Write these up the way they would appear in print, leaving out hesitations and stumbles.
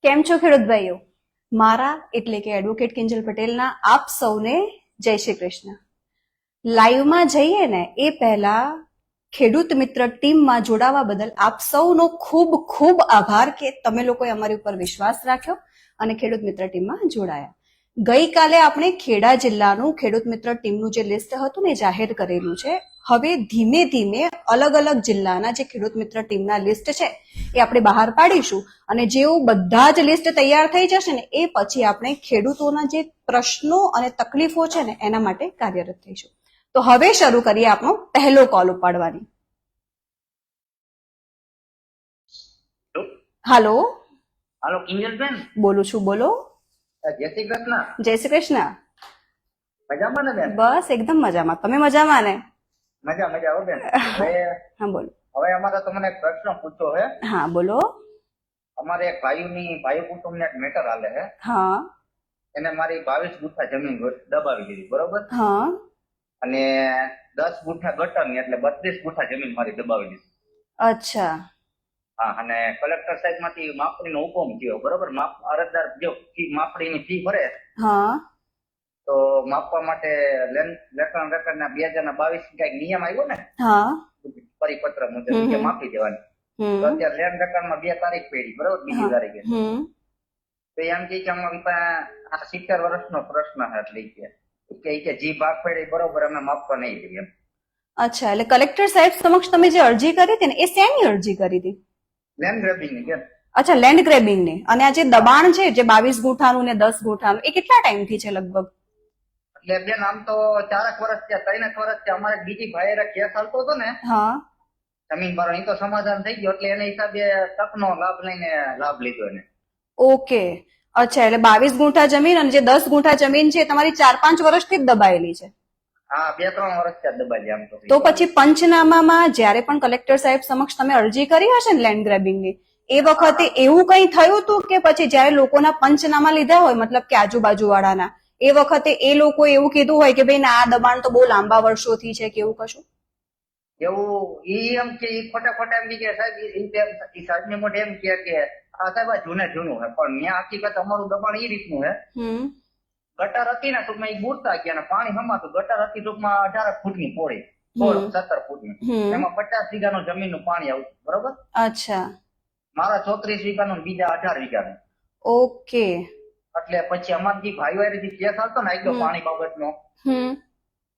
કેમ છો ખેડૂત ભાઈઓ? મારા એટલે કે એડવોકેટ કિંજલ પટેલના આપ સૌને જય શ્રી કૃષ્ણ. લાઈવમાં જઈએ ને એ પહેલા ખેડૂત મિત્ર ટીમમાં જોડાવા બદલ આપ સૌનો ખૂબ ખૂબ આભાર કે તમે લોકોએ અમારી ઉપર વિશ્વાસ રાખ્યો અને ખેડૂત મિત્ર ટીમમાં જોડાયા. ગઈકાલે આપણે ખેડા જિલ્લાનું ખેડૂત મિત્ર ટીમનું જે લિસ્ટ હતું ને જાહેર કરેલું છે. હવે ધીમે ધીમે અલગ અલગ જિલ્લાના જે ખેડૂત મિત્ર ટીમના લિસ્ટ છે એ આપણે બહાર પાડીશું અને જેવું બધા જ લિસ્ટ તૈયાર થઈ જશે ને એ પછી આપણે ખેડૂતોના જે પ્રશ્નો અને તકલીફો છે ને એના માટે કાર્યરત થઈશું. તો હવે શરૂ કરીએ આપણો પહેલો કોલ ઉપાડવાની. હાલો હાલો કિંજલબેન બોલું છું, બોલો. જય શ્રી કૃષ્ણ. જય શ્રી કૃષ્ણ. મજામાં ને બેન? બસ એકદમ મજામાં. તમે મજામાં ને? મજા હો બેન. હા બોલો. હવે અમારે તમને એક પ્રશ્ન પૂછો હે. હા બોલો. અમારે એક ભાઈ કુટુંબને એક મેટર હાલે હે. હા. એને મારી 22 ગુઠા જમીન દબાવી દીધી, બરોબર? હા. અને 10 ગુઠા ગટરની એટલે 32 ગુઠા જમીન મારી દબાવી દીધી. અચ્છા. હા, અને કલેક્ટર સાહેબ માંથી માપણીનો હુકમ થયો, બરોબર? અરજદાર જો માપણીની ફી ભરે હા તો માપવા માટે લેખન રેકર્ડના 2022 કઈક નિયમ આવ્યો ને, હા પરિપત્ર મુજબ કે માપી દેવાની. તો અત્યારે લેન્ડ રેકર્ડમાં 2 તારીખ પડી, બરોબર? બીજી તારીખે તો એમ કે અમારી પાસે 70 વર્ષનો પ્રશ્ન છે એટલે કે જી ભાગ પડી બરોબર અમે માપવા નહીં દઈએ એમ. અચ્છા, એટલે કલેક્ટર સાહેબ સમક્ષ તમે જે અરજી કરી હતી ને એ શેની અરજી કરી હતી? લેન્ડ ગ્રેબિંગની કેમ? અચ્છા, લેન્ડ ગ્રેબિંગની. અને આ જે દબાણ છે જે 22 ગુઠાનું ને 10 ગુઠાનું એ કેટલા ટાઈમથી છે લગભગ? એટલે બેન આમ તો 4 વર્ષ થયા, 3 વર્ષ થયા. અમારે બીજી ભાઈ કેસ ચાલતો હતો ને જમીન પર, એ તો સમાધાન થઈ ગયો એટલે એના હિસાબે તકનો લાભ લઈને લાભ લીધો એને. ઓકે, અચ્છા. એટલે 22 ગુઠા જમીન અને જે 10 ગુઠા જમીન છે તમારી 4-5 વર્ષથી જ દબાયેલી છે? હા, 2-3 વર્ષ થયા દબાયેલી આમ તો. તો પછી પંચનામામાં જયારે પણ કલેક્ટર સાહેબ સમક્ષ તમે અરજી કરી હશે ને લેન્ડ ગ્રેબિંગની, એ વખતે એવું કઈ થયું હતું કે પછી જયારે લોકોના પંચનામા લીધા હોય, મતલબ કે આજુબાજુ વાળાના, એ વખતે એ લોકો એવું કીધું હોય કે ભાઈ ના આ દબાણ તો બહુ લાંબા વર્ષોથી છે કે એવું કશું? એવું એમ કે ખોટા એમ કે સાહેબ સાહેબ ની મોઢે એમ કે આ સાહેબ જૂનું હે, પણ ત્યાં હકીકત અમારું દબાણ એ રીતનું હે. ગટર હતી ને ટૂંકમાં એ બુરતા ગયા ને પાણી હમાતું. ગટર હતી ટૂંકમાં 18 ફૂટની પોળી, 16-17 ફૂટની. એમાં 50 વીઘાનું જમીનનું પાણી આવતું, બરોબર? અચ્છા. મારા 34 વીઘાનું, બીજા 18 વીઘાનું. ઓકે. એટલે પછી અમારા જે ભાઈઓ કેસ આવતો ને આગળ પાણી બાબતનો,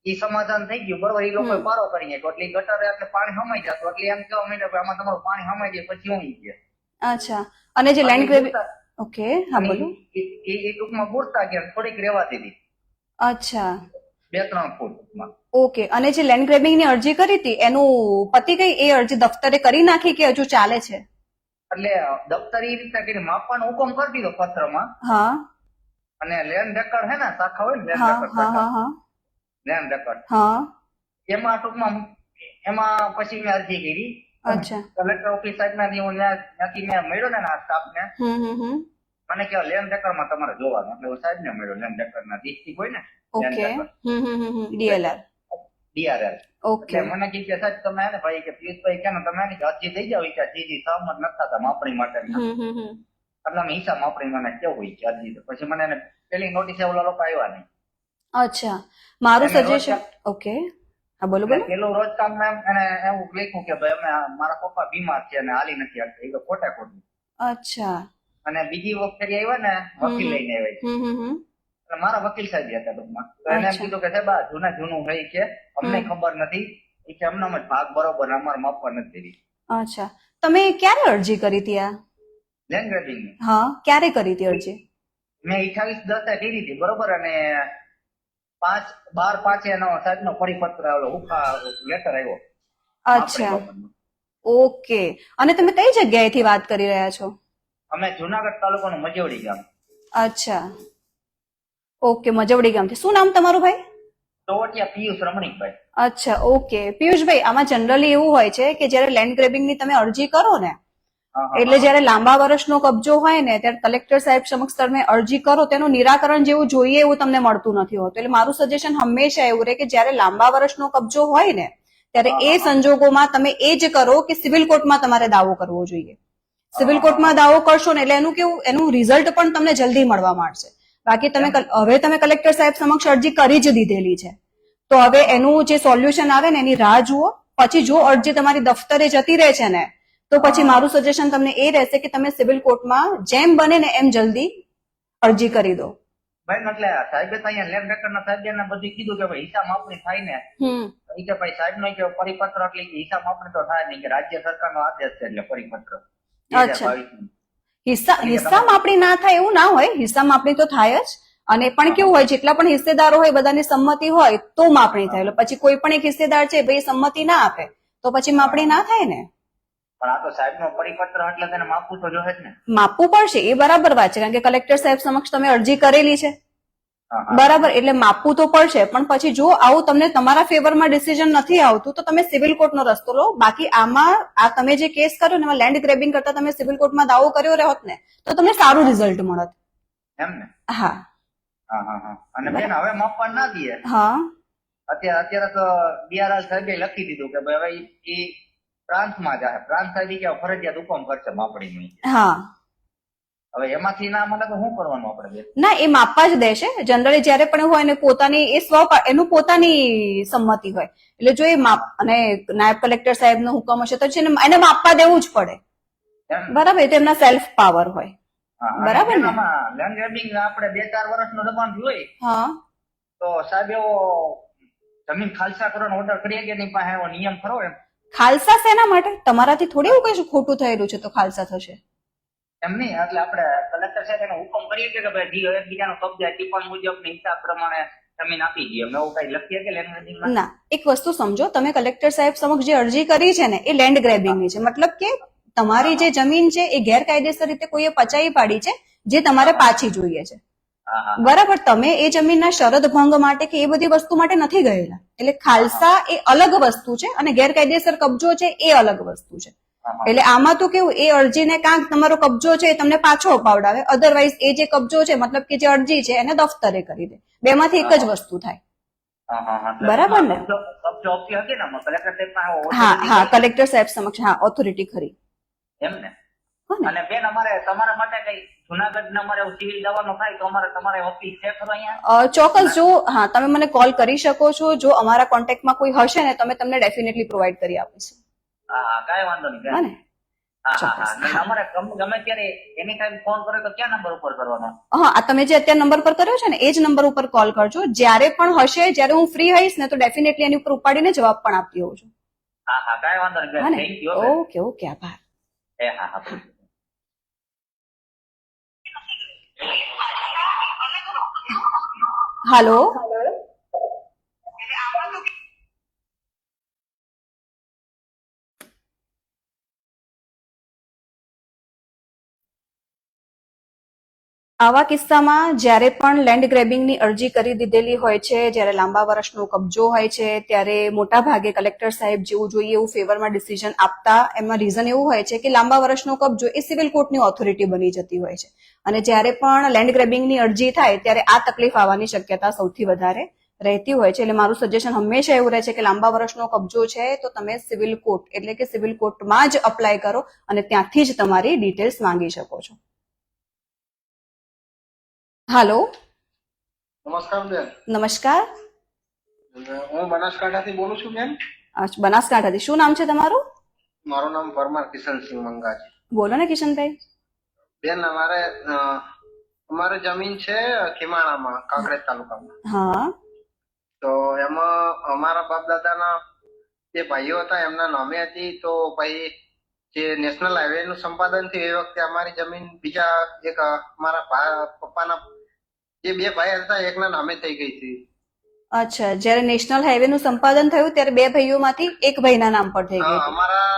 ઈ સમાધાન થઈ ગયું બરોબર. એ લોકો પારો કરી નાખ્યો એટલે ગટર એટલે પાણી હમાઈ જતું એટલે એમ કહેવા માંડ્યા કે આમાં તમારું પાણી હમાઈ જાય પછી હું ગયા. અચ્છા. અને જે લેન્ડ ગ્રેબિંગ, ઓકે, હા બોલો. એ ટૂંકમાં બુરતા ગયા થોડીક રેવા દીધી. અચ્છા. 2-3 ફૂટમાં. ઓકે. અને જે લેન્ડ ગ્રેબિંગ ની અરજી કરી હતી એનું પતિ ગઈ, એ અરજી દફતરે કરી નાખી કે હજુ ચાલે છે? એટલે દફતર એ રીતના કરી માપવાનો હુકમ કરી દીધો પત્રમાં. હા. અને લેન્ડ રેકર્ડ હે ને શાખા હોય ને હા હા હા હા લેન્ડ રેકર્ડ હા. એમાં ટૂંકમાં એમાં પછી મેં અરજી કરી. અચ્છા. કલેક્ટર ઓફિસ સાહેબ ના ત્યાંથી મેં મળ્યો ને આ સ્ટાફ ને. મને કે લેન્ડ રેકર્ડ માં તમારે જોવાનું એટલે હું સાહેબ ને મળ્યો. લેન્ડ રેકર્ડ ના ડિસ્ટ્રિક્ટ હોય ને ઓકે. DLR DRL. ઓકે. એટલે મને કે સાહેબ તમે એને ભાઈ કે પિયુષભાઈ કે તમે એની અરજી થઈ જાવ કે જી સહમત નતા હતા માપણી માટે એટલે અમે હિસાબ માપણી મને કેવું હોય કે અરજી તો પછી મને એને પેલી નોટિસ ઓલા લોકો આવ્યા નહીં. અચ્છા. મારું સજેશન, ઓકે, હા બોલો બોલો. પેલું રોજ કામ મેં એને એવું લખ્યું કે ભાઈ અમે મારા પપ્પા બીમાર છે અને હાલી નથી શકતા. એ તો ખોટા ખોટું. અચ્છા. અને બીજી વખતે આવ્યા ને વકીલ લઈને આવ્યા એટલે મારા વકીલ સાહેબ હતા ટૂંકમાં. તો એને એમ કીધું કે સાહેબ આ જૂનું હોય છે અમને ખબર નથી એ કે અમને ભાગ બરોબર અમારે માપવા નથી. અચ્છા. તમે ક્યારે અરજી કરી હતી આ લેન્ડ ગ્રેબિંગ? હા, ક્યારે કરી હતી અરજી? મેં 28/10 કરી હતી બરોબર. અને 5/12/5 એનો સાહેબ નો પરિપત્ર લેટર આવ્યો. અચ્છા. ઓકે. અને તમે કઈ જગ્યાએથી વાત કરી રહ્યા છો? અમે જુનાગઢ તાલુકાનું મજવડી ગામ. અચ્છા. ઓકે, મજવડી ગામથી. શું નામ તમારું ભાઈ? ટોવટિયા પિયુષ રમણીકભાઈ. અચ્છા. ઓકે પિયુષભાઈ, આમાં જનરલી એવું હોય છે કે જયારે લેન્ડ ગ્રેબિંગ ની તમે અરજી કરો ને એટલે જયારે લાંબા વર્ષનો કબજો હોય ને ત્યારે કલેક્ટર સાહેબ સમક્ષ તમે અરજી કરો તેનું નિરાકરણ જેવું જોઈએ એવું તમને મળતું નથી હોતું. એટલે મારું સજેશન હંમેશા એવું રહે કે જયારે લાંબા વર્ષનો કબજો હોય ને ત્યારે એ સંજોગોમાં તમે એ જ કરો કે સિવિલ કોર્ટમાં તમારે દાવો કરવો જોઈએ. સિવિલ કોર્ટમાં દાવો કરશો ને એટલે એનું કેવું, એનું રિઝલ્ટ પણ તમને જલ્દી મળવા માંડશે. બાકી તમે હવે તમે કલેક્ટર સાહેબ સમક્ષ અરજી કરી જ દીધેલી છે તો હવે એનું જે સોલ્યુશન આવે ને એની રાહ જુઓ. પછી જો અરજી તમારી દફતરે જતી રહે છે ને તો પછી મારું સજેશન તમને એ રહેશે કે તમે સિવિલ કોર્ટમાં જેમ બને ને એમ જલ્દી અરજી કરી દો. ભાઈ એટલે સાહેબે તો અહીંયા લેન્ડ રેકર્ડ ના સાહેબે બધું કીધું કે ભાઈ હિસાબ માપણી થાય ને કે ભાઈ સાહેબ નો કે પરિપત્ર એટલે હિસાબ માપણી તો થાય નહીં કે રાજ્ય સરકારનો આદેશ છે એટલે પરિપત્ર. અચ્છા. હિસ્સા માપણી ના થાય એવું ના હોય, હિસ્સા માપણી તો થાય જ. અને પણ કેવું હોય જેટલા પણ હિસ્સેદારો હોય બધાની સંમતિ હોય તો માપણી થાય. પછી કોઈ પણ એક હિસ્સેદાર છે ભાઈ સંમતિ ના આપે તો પછી માપણી ના થાય ને. પણ આ તો સાહેબ નો પરિપત્ર એટલે તેને માપવું તો જોઈએ જ ને. માપવું પડશે, એ બરાબર વાત છે કારણ કે કલેક્ટર સાહેબ સમક્ષ તમે અરજી કરેલી છે બરાબર, એટલે માપવું તો પડશે. પણ પછી જો આવું તમને તમારા ફેવરમાં ડિસિઝન નથી આવતું તો તમે સિવિલ કોર્ટનો રસ્તો લો. બાકી આમાં આ તમે જે કેસ કર્યો ને એમાં લેન્ડ ગ્રેબિંગ કરતા તમે સિવિલ કોર્ટમાં દાવો કર્યો રહેત ને તો તમને સારું રિઝલ્ટ મળત. એમ ને? હા. અને બેન હવે માપવા ના દે. હા. અત્યારે તો ડીઆરએલ સાહેબે લખી દીધું કે ભાઈ હવે એ પ્રાંતમાં જાય. પ્રાંત સાહેબ કે ફરજિયાત હુકમ કરશે માપણીની. હા. હવે એમાંથી ના મને તો શું કરવાનું આપણે? ના, એ માપવા જ દેશે જનરલી જયારે પણ હોય ને પોતાની એ એનું પોતાની સંમતિ હોય એટલે જો એ માપ અને નાયબ કલેક્ટર સાહેબ નો હુકમ હશે તો એને માપવા દેવું જ પડે બરાબર. એ તો એમના સેલ્ફ પાવર હોય બરાબર ને. લેન્ડ ગ્રેબિંગ આપણે 2-4 વર્ષનો દબાણ હોય તો સાહેબ એવો જમીન ખાલસા કરવાનો ઓર્ડર કરીએ કે નહીં પાસે એવો નિયમ ખરો? એમ ખાલસા શેના માટે? તમારાથી થોડી એવું કશું ખોટું થયેલું છે તો ખાલસા થશે એમ નહીં. એટલે આપણે કલેક્ટર સાહેબ એનો હુકમ કરીએ કે ભાઈ એકબીજાનો કબજા ટિપ્પણ મુજબ હિસાબ પ્રમાણે જમીન આપી દઈએ. અમે એવું કઈ લખીએ કે લેન્ડ ગ્રેબિંગમાં? ના. એક વસ્તુ સમજો, તમે કલેક્ટર સાહેબ સમક્ષ જે અરજી કરી છે ને એ લેન્ડ ગ્રેબિંગની છે. મતલબ કે તમારી જે જમીન છે એ ગેરકાયદેસર રીતે કોઈએ પચાવી પાડી છે જે તમારે પાછી જોઈએ છે બરાબર. તમે એ જમીનના શરત ભંગ માટે કે એ બધી વસ્તુ માટે નથી ગયેલા. એટલે ખાલસા એ અલગ વસ્તુ છે અને ગેરકાયદેસર કબજો છે એ અલગ વસ્તુ છે. એટલે આમાં તો કેવું, એ અરજીને કાંક તમારો કબજો છે એ તમને પાછો અપાવડાવે, અધરવાઇઝ એ જે કબજો છે મતલબ કે જે અરજી છે એને દફતરે કરી દે. બેમાંથી એક જ વસ્તુ થાય બરાબર ને? હા હા, કલેક્ટર સાહેબ સમક્ષ હા ઓથોરિટી ખરી એમ ને. અને બેન અમારે તમારા માટે કઈ જુનાગઢ ને અમારે સિવિલ દવાનો થાય તો અમારે તમારે ઓફિસ છે ખરો અહીંયા? ચોક્કસ. જો હા તમે મને કોલ કરી શકો છો. જો અમારા કોન્ટેક્ટમાં કોઈ હશે ને તમે તમને ડેફિનેટલી પ્રોવાઈડ કરી આપીશું. હા, કાંઈ વાંધો નહીં. હા હા ચોક્કસ. હા અમારે ગમે ત્યારે એની ટાઈમ ફોન કરે તો ક્યાં નંબર ઉપર કરવાનો? હા, આ તમે જે અત્યારે નંબર પર કર્યો છે ને એ જ નંબર ઉપર કોલ કરજો. જ્યારે પણ હશે, જ્યારે હું ફ્રી હઈશ ને તો ડેફિનેટલી એની ઉપર ઉપાડીને જવાબ પણ આપતી હોઉં છું. હા હા કાંઈ વાંધો નહીં હા બેન, ને? થેન્ક યુ બેન. ઓકે ઓકે, આભાર. હા હા. હાલો. આવા કિસ્સામાં જ્યારે પણ લેન્ડ ગ્રેબિંગની અરજી કરી દીધેલી હોય છે, જ્યારે લાંબા વર્ષનો કબજો હોય છે, ત્યારે મોટા ભાગે કલેક્ટર સાહેબ જેવું જોઈએ એવું ફેવરમાં ડિસિઝન આપતા એમાં રીઝન એવું હોય છે કે લાંબા વર્ષનો કબજો એ સિવિલ કોર્ટની ઓથોરિટી બની જતી હોય છે. અને જ્યારે પણ લેન્ડ ગ્રેબિંગની અરજી થાય ત્યારે આ તકલીફ આવવાની શક્યતા સૌથી વધારે રહેતી હોય છે. એટલે મારું સજેશન હંમેશા એવું રહે છે કે લાંબા વર્ષનો કબજો છે તો તમે સિવિલ કોર્ટ એટલે કે સિવિલ કોર્ટમાં જ અપ્લાય કરો અને ત્યાંથી જ તમારી ડિટેલ્સ માંગી શકો છો. હાલો. નમસ્કાર બેન. નમસ્કાર. હું બનાસકાંઠાથી બોલું છું બેન. બનાસકાંઠાથી. શું નામ છે તમારું? મારું નામ પરમાર કિશનસિંહ મંગા છે. બોલો ને કિશનભાઈ. બેન અમારે જમીન છે ખીમાણામાં, કાંકરેજ તાલુકામાં. હા. તો એમાં અમારા બાપ દાદાના જે ભાઈઓ હતા એમના નામે હતી. તો ભાઈ જે નેશનલ હાઈવે નું સંપાદન થયું એ વખતે અમારી જમીન બીજા એક મારા પપ્પાના જે બે ભાઈ હતા એકના નામે થઈ ગઈ હતી. અચ્છા, જ્યારે નેશનલ હાઈવે નું સંપાદન થયું ત્યારે બે ભાઈઓમાંથી એક ભાઈના નામ પર થઈ ગઈ. અમારા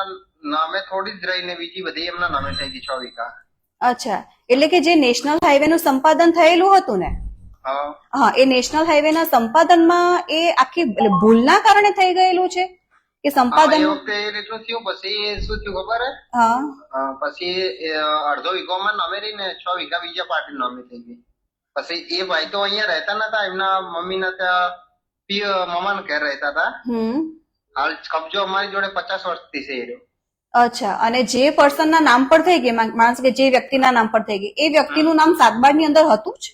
નામે થોડી જ રહીને બીજી બધી એમના નામે થઈ ગઈ 6 વીઘા. અચ્છા, એટલે કે જે નેશનલ હાઈવે નું સંપાદન થયેલું હતું ને, હા, એ નેશનલ હાઈવે ના સંપાદનમાં એ આખી ભૂલના કારણે થઈ ગયેલું છે કે સંપાદન? એ વખતે એ રીતનું થયું. પછી શું થયું ખબર હે? હા. પછી અડધો વીઘોમાં નામે રહીને 6 વીઘા બીજા પાર્ટી નામે થઈ ગઈ. પછી એ ભાઈ તો અહીંયા રહેતા નતા, એમના મમ્મીના ત્યાં મામાના ઘેર રહેતા હતા. હાલ કબજો અમારી જોડે 50 વર્ષથી છે એ રહ્યો. અચ્છા, અને જે પર્સન ના નામ પર થઈ ગઈ, માણસ કે જે વ્યક્તિના નામ પર થઈ ગઈ, એ વ્યક્તિનું નામ 7/12 ની અંદર હતું જ?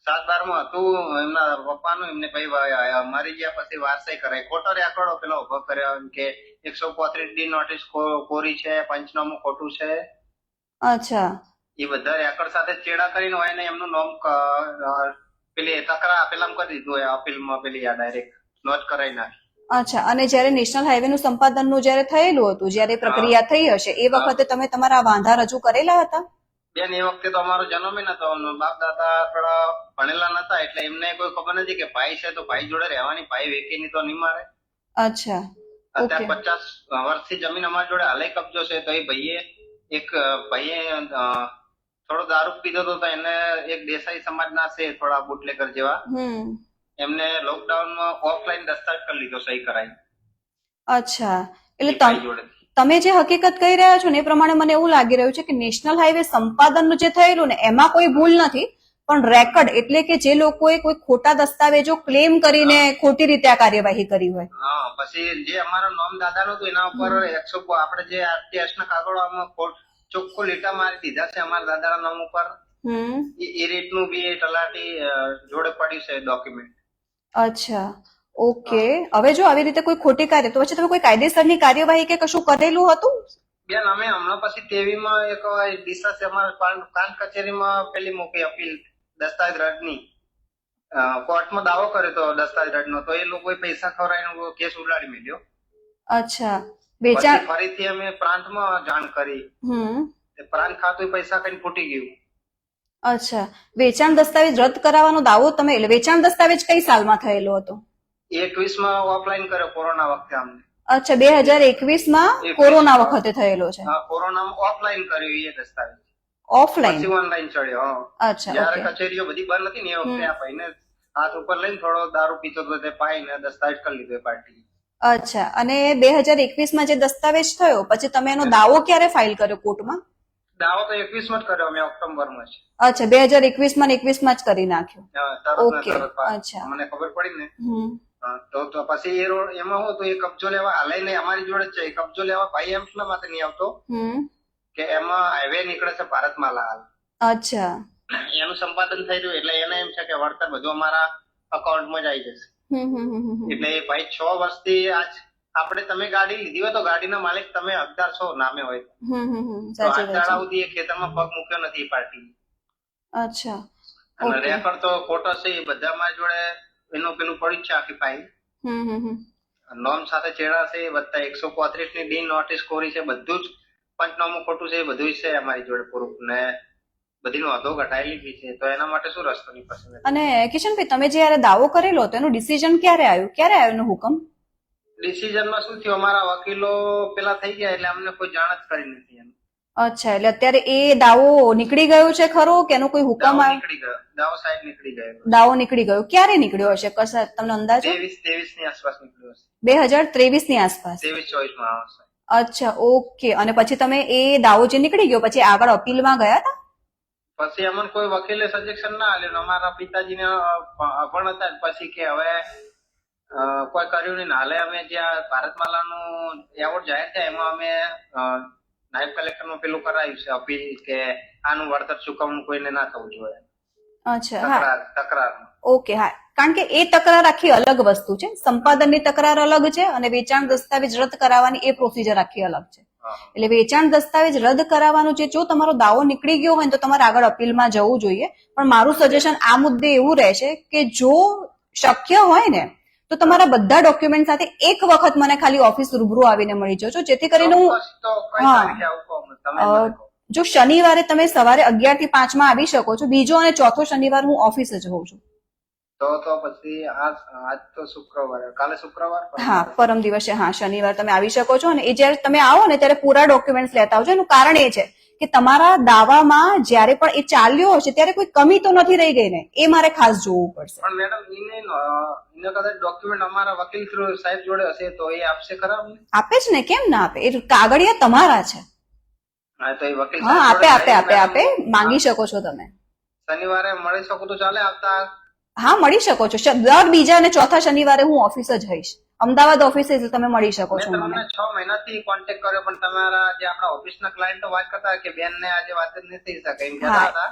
7/12 માં હતું એમના પપ્પાનું. એમને ભાઈ મારી ગયા પછી વારસાઈ કરાય. ખોટો રેકોર્ડો પેલો ઉભો કર્યો એમ કે 135D નોટિસ કોરી છે, પંચનામું ખોટું છે. અચ્છા. એ બધા રેકોર્ડ સાથે ચેડા કરીને હોય ને એમનું નામ પેલી તકરા પેલામાં કરી દીધું હોય, અપીલમાં પેલી ડાયરેક્ટ નોંધ કરાવી નાખી. અચ્છા, અને જ્યારે નેશનલ હાઈવે નું સંપાદનનું જ્યારે થયેલું હતું, જ્યારે પ્રક્રિયા થઈ હશે એ વખતે તમે તમારા વાંધા રજૂ કરેલા હતા? બેન, એ વખતે તો અમારો જન્મ નતો. બાપ દાદા થોડા ભણેલા નતા એટલે એમને કોઈ ખબર નથી કે ભાઈ છે તો ભાઈ જોડે રહેવાની, ભાઈ વેકીની તો નહીં મારે. અચ્છા. અત્યારે 50 વર્ષથી જમીન અમારી જોડે હાલે કબજો છે. તો એ ભાઈએ થોડો દારૂ પીધો હતો તો એને એક દેસાઈ સમાજના છે થોડા બુટલેકર જેવા, એમને લોકડાઉનમાં ઓફલાઈન દસ્તાવેજ કરી લીધો, સહી કરાવી. અચ્છા, એટલે તમે જે હકીકત કહી રહ્યા છો ને એ પ્રમાણે મને એવું લાગી રહ્યું છે કે નેશનલ હાઈવે સંપાદનનું જે થયેલું ને એમાં કોઈ ભૂલ નથી, પણ રેકર્ડ એટલે કે જે લોકોએ કોઈ ખોટા દસ્તાવેજો ક્લેમ કરીને ખોટી રીતે આ કાર્યવાહી કરી હોય. હા, પછી જે અમારો નામ દાદાનું હતું એના ઉપર 100 આપણે જે આરટીએસ ના કાગળોમાં ચોખ્ખું લીટા મારી દીધા છે અમારા દાદાના નામ ઉપર. એ રીતનું બી તલાટી જોડે પડ્યું છે ડોક્યુમેન્ટ. અચ્છા, ઓકે. હવે જો આવી રીતે કોઈ ખોટી કાર્ય, તો પછી તમે કોઈ કાયદેસરની કાર્યવાહી કે કશું કરેલું હતું? બેન, અમે હમણાં પછી ટીવીમાં એક ડિસ્કસ અમારા પ્રાંત કચેરીમાં પેલી મૂકી અપીલ દસ્તાવેજ રદની. કોર્ટમાં દાવો કર્યો તો દસ્તાવેજ રદનો, તો એ લોકોએ પૈસા ખવડાવીને કેસ ઉડાડી મેલ્યો. અચ્છા. વેચાણ ફરીથી અમે પ્રાંતમાં જાણ કરી. પ્રાંત ખાતું પૈસા કઈ ફૂટી ગયું. અચ્છા, વેચાણ દસ્તાવેજ રદ કરાવવાનો દાવો તમે, એટલે વેચાણ દસ્તાવેજ કઈ સાલમાં થયેલો હતો? 21 માં ઓફલાઈન કર્યો કોરોના વખતે અમને. અચ્છા, 2021 માં કોરોના વખતે થયેલો છે? હા, કોરોનામાં ઓફલાઈન કર્યો એ દસ્તાવેજ. ઓફલાઈન? પછી ઓનલાઈન ચડ્યો. અચ્છા. જયારે કચેરીઓ બધી બંધ હતી ને એ વખતે આ ભાઈને હાથ ઉપર લઈને થોડો દારૂ પીતો હતો તે પાઈને દસ્તાવેજ કરી લીધો એ પાર્ટી. અચ્છા, અને 2021 માં જે દસ્તાવેજ થયો પછી તમે એનો દાવો ક્યારે ફાઇલ કર્યો કોર્ટમાં? દાવો તો 21 માં જ કર્યો અમે, ઓક્ટોબરમાં જ. અચ્છા, 2021 માં 21 માં જ કરી નાખ્યો. ઓકે. અચ્છા, મને ખબર પડી ને તો પછી એ રોડ એમાં હું તો એ કબજો લેવા હાલે ને અમારી જોડે જ છે. કબજો લેવા ભાઈ એમ એટલા માટે નહીં આવતો કે એમાં હાઈવે નીકળે છે ભારતમાલા હાલ. અચ્છા, એનું સંપાદન થઈ રહ્યું એટલે એને એમ છે કે વળતર બધું અમારા અકાઉન્ટમાં જ આવી જશે. એટલે એ ભાઈ 6 વર્ષથી આજ આપણે તમે ગાડી લીધી હોય તો ગાડીના માલિક તમે હકદાર છો નામે હોય તો. તો સાચી આજ વાત દાડા છે. સુધી એ ખેતરમાં પગ મૂક્યો નથી એ પાર્ટી. અચ્છા, અને ઓકે. રેકર્ડ તો ખોટો છે એ બધા મારી જોડે એનું પેલું પડ્યું જ છે આખી ફાઇલ. નોમ સાથે ચેડા છે વત્તા 135 ની ડી નોટિસ કોરી છે, બધું જ પંચનામું ખોટું છે, એ બધું જ છે અમારી જોડે પ્રૂફ ને બધી નોંધો ઘટાયેલી બી છે. તો એના માટે શું રસ્તો નહીં પસંદ? અને કિશનભાઈ, તમે જયારે દાવો કરેલો હતો એનું ડિસિઝન ક્યારે આવ્યો એનો હુકમ? ડિસિઝનમાં શું થયું, અમારા વકીલો પેલા થઈ ગયા એટલે અમને કોઈ જાણ જ કરી નથી એમ. અચ્છા, એટલે અત્યારે એ દાવો નીકળી ગયો છે ખરો કે એનો કોઈ હુકમ દાવો આવ્યો? નીકળી ગયો, દાવો સાહેબ નીકળી ગયો. દાવો નીકળી ગયો, ક્યારે નીકળ્યો હશે કશા તમને અંદાજો? 23 ની આસપાસ નીકળ્યો હશે. 2023 ની આસપાસ. 23-24 માં આવશે. અચ્છા, ઓકે. અને પછી તમે એ દાવો જે નીકળી ગયો પછી આગળ અપીલમાં ગયા હતા? પછી અમને કોઈ વકીલે સજેશન ના આલ્યું. અમારા પિતાજીને અભણ હતા પછી કે હવે કોઈ કર્યું નહીં. હાલે અમે જ્યાં ભારતમાલાનું એવોર્ડ જાહેર થયા એમાં અમે નાયબ કલેક્ટરનું પેલું કરાયું છે અપીલ કે આનું વળતર ચૂકવણું કોઈને ના થવું જોઈએ. અચ્છા, હા, તકરાર. ઓકે, હા. કારણ કે એ તકરાર આખી અલગ વસ્તુ છે. સંપાદનની તકરાર અલગ છે અને વેચાણ દસ્તાવેજ રદ કરાવવાની એ પ્રોસિજર આખી અલગ છે. એટલે વેચાણ દસ્તાવેજ રદ કરાવવાનું છે, જો તમારો દાવો નીકળી ગયો હોય તો તમારે આગળ અપીલમાં જવું જોઈએ. પણ મારું સજેશન આ મુદ્દે એવું રહેશે કે જો શક્ય હોય ને તો તમારા બધા ડોક્યુમેન્ટ સાથે એક વખત મને ખાલી ઓફિસ રૂબરૂ આવીને મળી જજો, જેથી કરીને હું જો શનિવારે તમે સવારે 11 થી 5 માં આવી શકો છો, બીજો અને ચોથો શનિવાર હું ઓફિસ જ હોઉં છું. તો પછી આજ તો શુક્રવાર, કાલે શુક્રવાર, હા, પરમ દિવસે, હા, શનિવાર તમે આવી શકો છો. અને એ જયારે તમે આવો ને ત્યારે પૂરા ડોક્યુમેન્ટ લેતા આવજો. એનું કારણ એ છે કે તમારા દાવામાં જયારે પણ એ ચાલ્યો હશે ત્યારે કોઈ કમી તો નથી રહી ગઈ ને, એ મારે ખાસ જોવું પડશે. પણ મેડમ એને કદાચ ડોક્યુમેન્ટ અમારા વકીલ સાહેબ જોડે હશે તો એ આપશે ખરા? આપે જ ને, કેમ ના આપે? એ કાગળિયા તમારા છે. હા, તો એ વકીલ આપે માંગી શકો છો તમે. શનિવારે મળી શકું તો ચાલે આવતા? હા, મળી શકો છો. દર બીજા અને ચોથા શનિવારે હું ઓફિસ જ હોઈશ, અમદાવાદ ઓફિસે તમે મળી શકો છો. તમને 6 મહિનાથી કોન્ટેક્ટ કર્યો પણ તમારા જે આપણા ઓફિસના ક્લાયન્ટો વાત કરતા કે બેન ને આજે વાત જ નથી થઈ શકે એમ કહેતા હતા.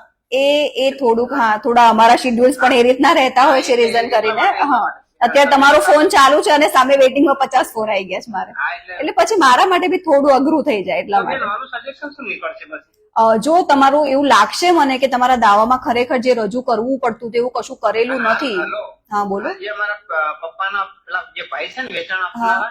એ થોડુંક, હા, થોડા અમારા શેડ્યુલ્સ પણ એ રીતના રહેતા હોય છે રીઝન કરીને. હા, અત્યારે તમારો ફોન ચાલુ છે અને સામે વેઇટિંગમાં 50 ફોન આવી ગયા છે મારે, એટલે પછી મારા માટે બી થોડું અઘરું થઈ જાય. એટલા માટે મારું સજેશન શું નીકળશે? બસ જો તમારું એવું લાગશે મને કે તમારા દાવામાં ખરેખર જે રજૂ કરવું પડતું તેવું કશું કરેલું નથી. હા, બોલો. જે મારા પપ્પાના પેલા જે ભાઈ છે ને વેચાણ આપનારા,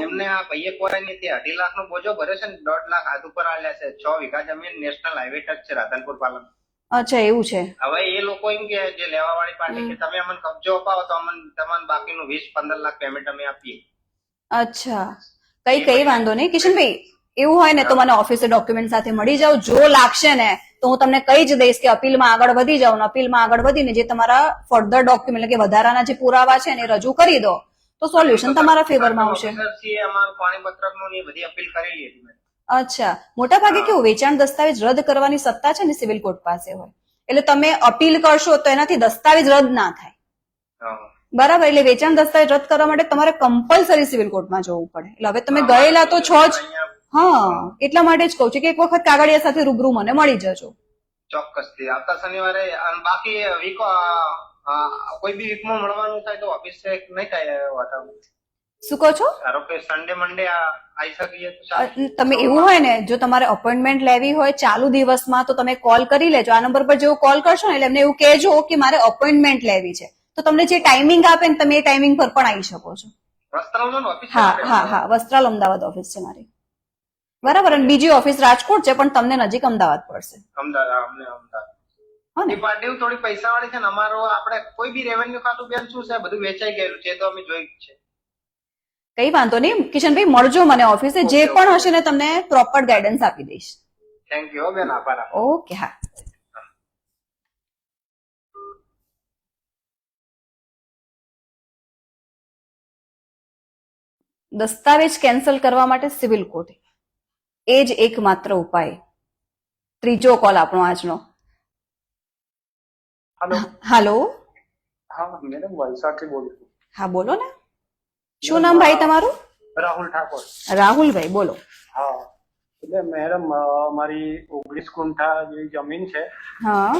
એમને આ ભાઈએ કોઈ નહીં, તે 2.5 લાખ નો બોજો ભર્યો છે ને 1.5 લાખ હાથ ઉપર આલ્યા છે. 6 વીઘા જમીન નેશનલ હાઈવે ટચ છે રાધનપુર પાલન. અચ્છા, એવું છે. હવે એ લોકો એમ કે જે લેવા વાળી પાર્ટી કે તમે અમને કબજો અપાવો તો અમને તમારે બાકીનું 20-15 લાખ પેમેન્ટ અમે આપીએ. અચ્છા, કઈ વાંધો નહીં કિશનભાઈ. એવું હોય ને તો મને ઓફિસે ડોક્યુમેન્ટ સાથે મળી જાવ. જો લાગશે ને તો હું તમને કહી જ દઈશ કે અપીલમાં આગળ વધી જાવ. અપીલમાં આગળ વધીને જે તમારા ફર્ધર ડોક્યુમેન્ટ એટલે કે વધારાના જે પુરાવા છે એને રજૂ કરી દો તો સોલ્યુશન તમારા ફેવરમાં આવશે. અચ્છા, મોટા ભાગે કેવું વેચાણ દસ્તાવેજ રદ કરવાની સત્તા છે ને સિવિલ કોર્ટ પાસે હોય, એટલે તમે અપીલ કરશો તો એનાથી દસ્તાવેજ રદ ના થાય. બરાબર, એટલે વેચાણ દસ્તાવેજ રદ કરવા માટે તમારે કમ્પલસરી સિવિલ કોર્ટમાં જવું પડે. એટલે હવે તમે ગયેલા તો છો જ. હા, એટલા માટે જ કહું છું કે એક વખત કાગળિયા સાથે રૂબરૂ મને મળી જજો. ચોક્કસથી આવતા શનિવારે. બાકી વીક કોઈ બી વીકમાં મળવાનું થાય તો ઓફિસ નહીં થાય? શું કહો છો? ધારો કે સન્ડે મંડે આવી શકીએ તો તમે એવું હોય ને જો તમારે અપોઇન્ટમેન્ટ લેવી હોય ચાલુ દિવસમાં તો તમે કોલ કરી લેજો. આ નંબર પર જેવો કોલ કરશો ને એટલે એમને એવું કહેજો કે મારે અપોઇન્ટમેન્ટ લેવી છે, તો તમને જે ટાઈમિંગ આપે ને તમે એ ટાઈમિંગ પર પણ આવી શકો છો. હા, વસ્ત્રાલ અમદાવાદ ઓફિસ છે મારી. બરાબર, અને બીજી ઓફિસ રાજકોટ છે પણ તમને નજીક અમદાવાદ પડશે. અમદાવાદ થોડી પૈસા વાળી છે ને. અમારો આપણે કોઈ બી રેવન્યુ ખાતું બેન શું છે બધું વેચાઈ ગયેલું છે તો અમે જોયું છે. કઈ વાંધો નહીં કિશનભાઈ, મળજો મને ઓફિસે. જે પણ હશે ને તમને પ્રોપર ગાઈડન્સ આપી દઈશ. થેન્ક યુ બેન, આભાર. ઓકે, હા. દસ્તાવેજ કેન્સલ કરવા માટે સિવિલ કોર્ટ એ જ એકમાત્ર ઉપાય. ત્રીજો કોલ આપણો આજનો. હાલો. હા મેડમ, વલસાડથી બોલું છું. હા, બોલો ને. શું નામ ભાઈ તમારું? રાહુલ ઠાકોર. રાહુલભાઈ, બોલો. હા, એટલે મેડમ મારી 19 ગુંઠા જેવી જમીન છે. હા.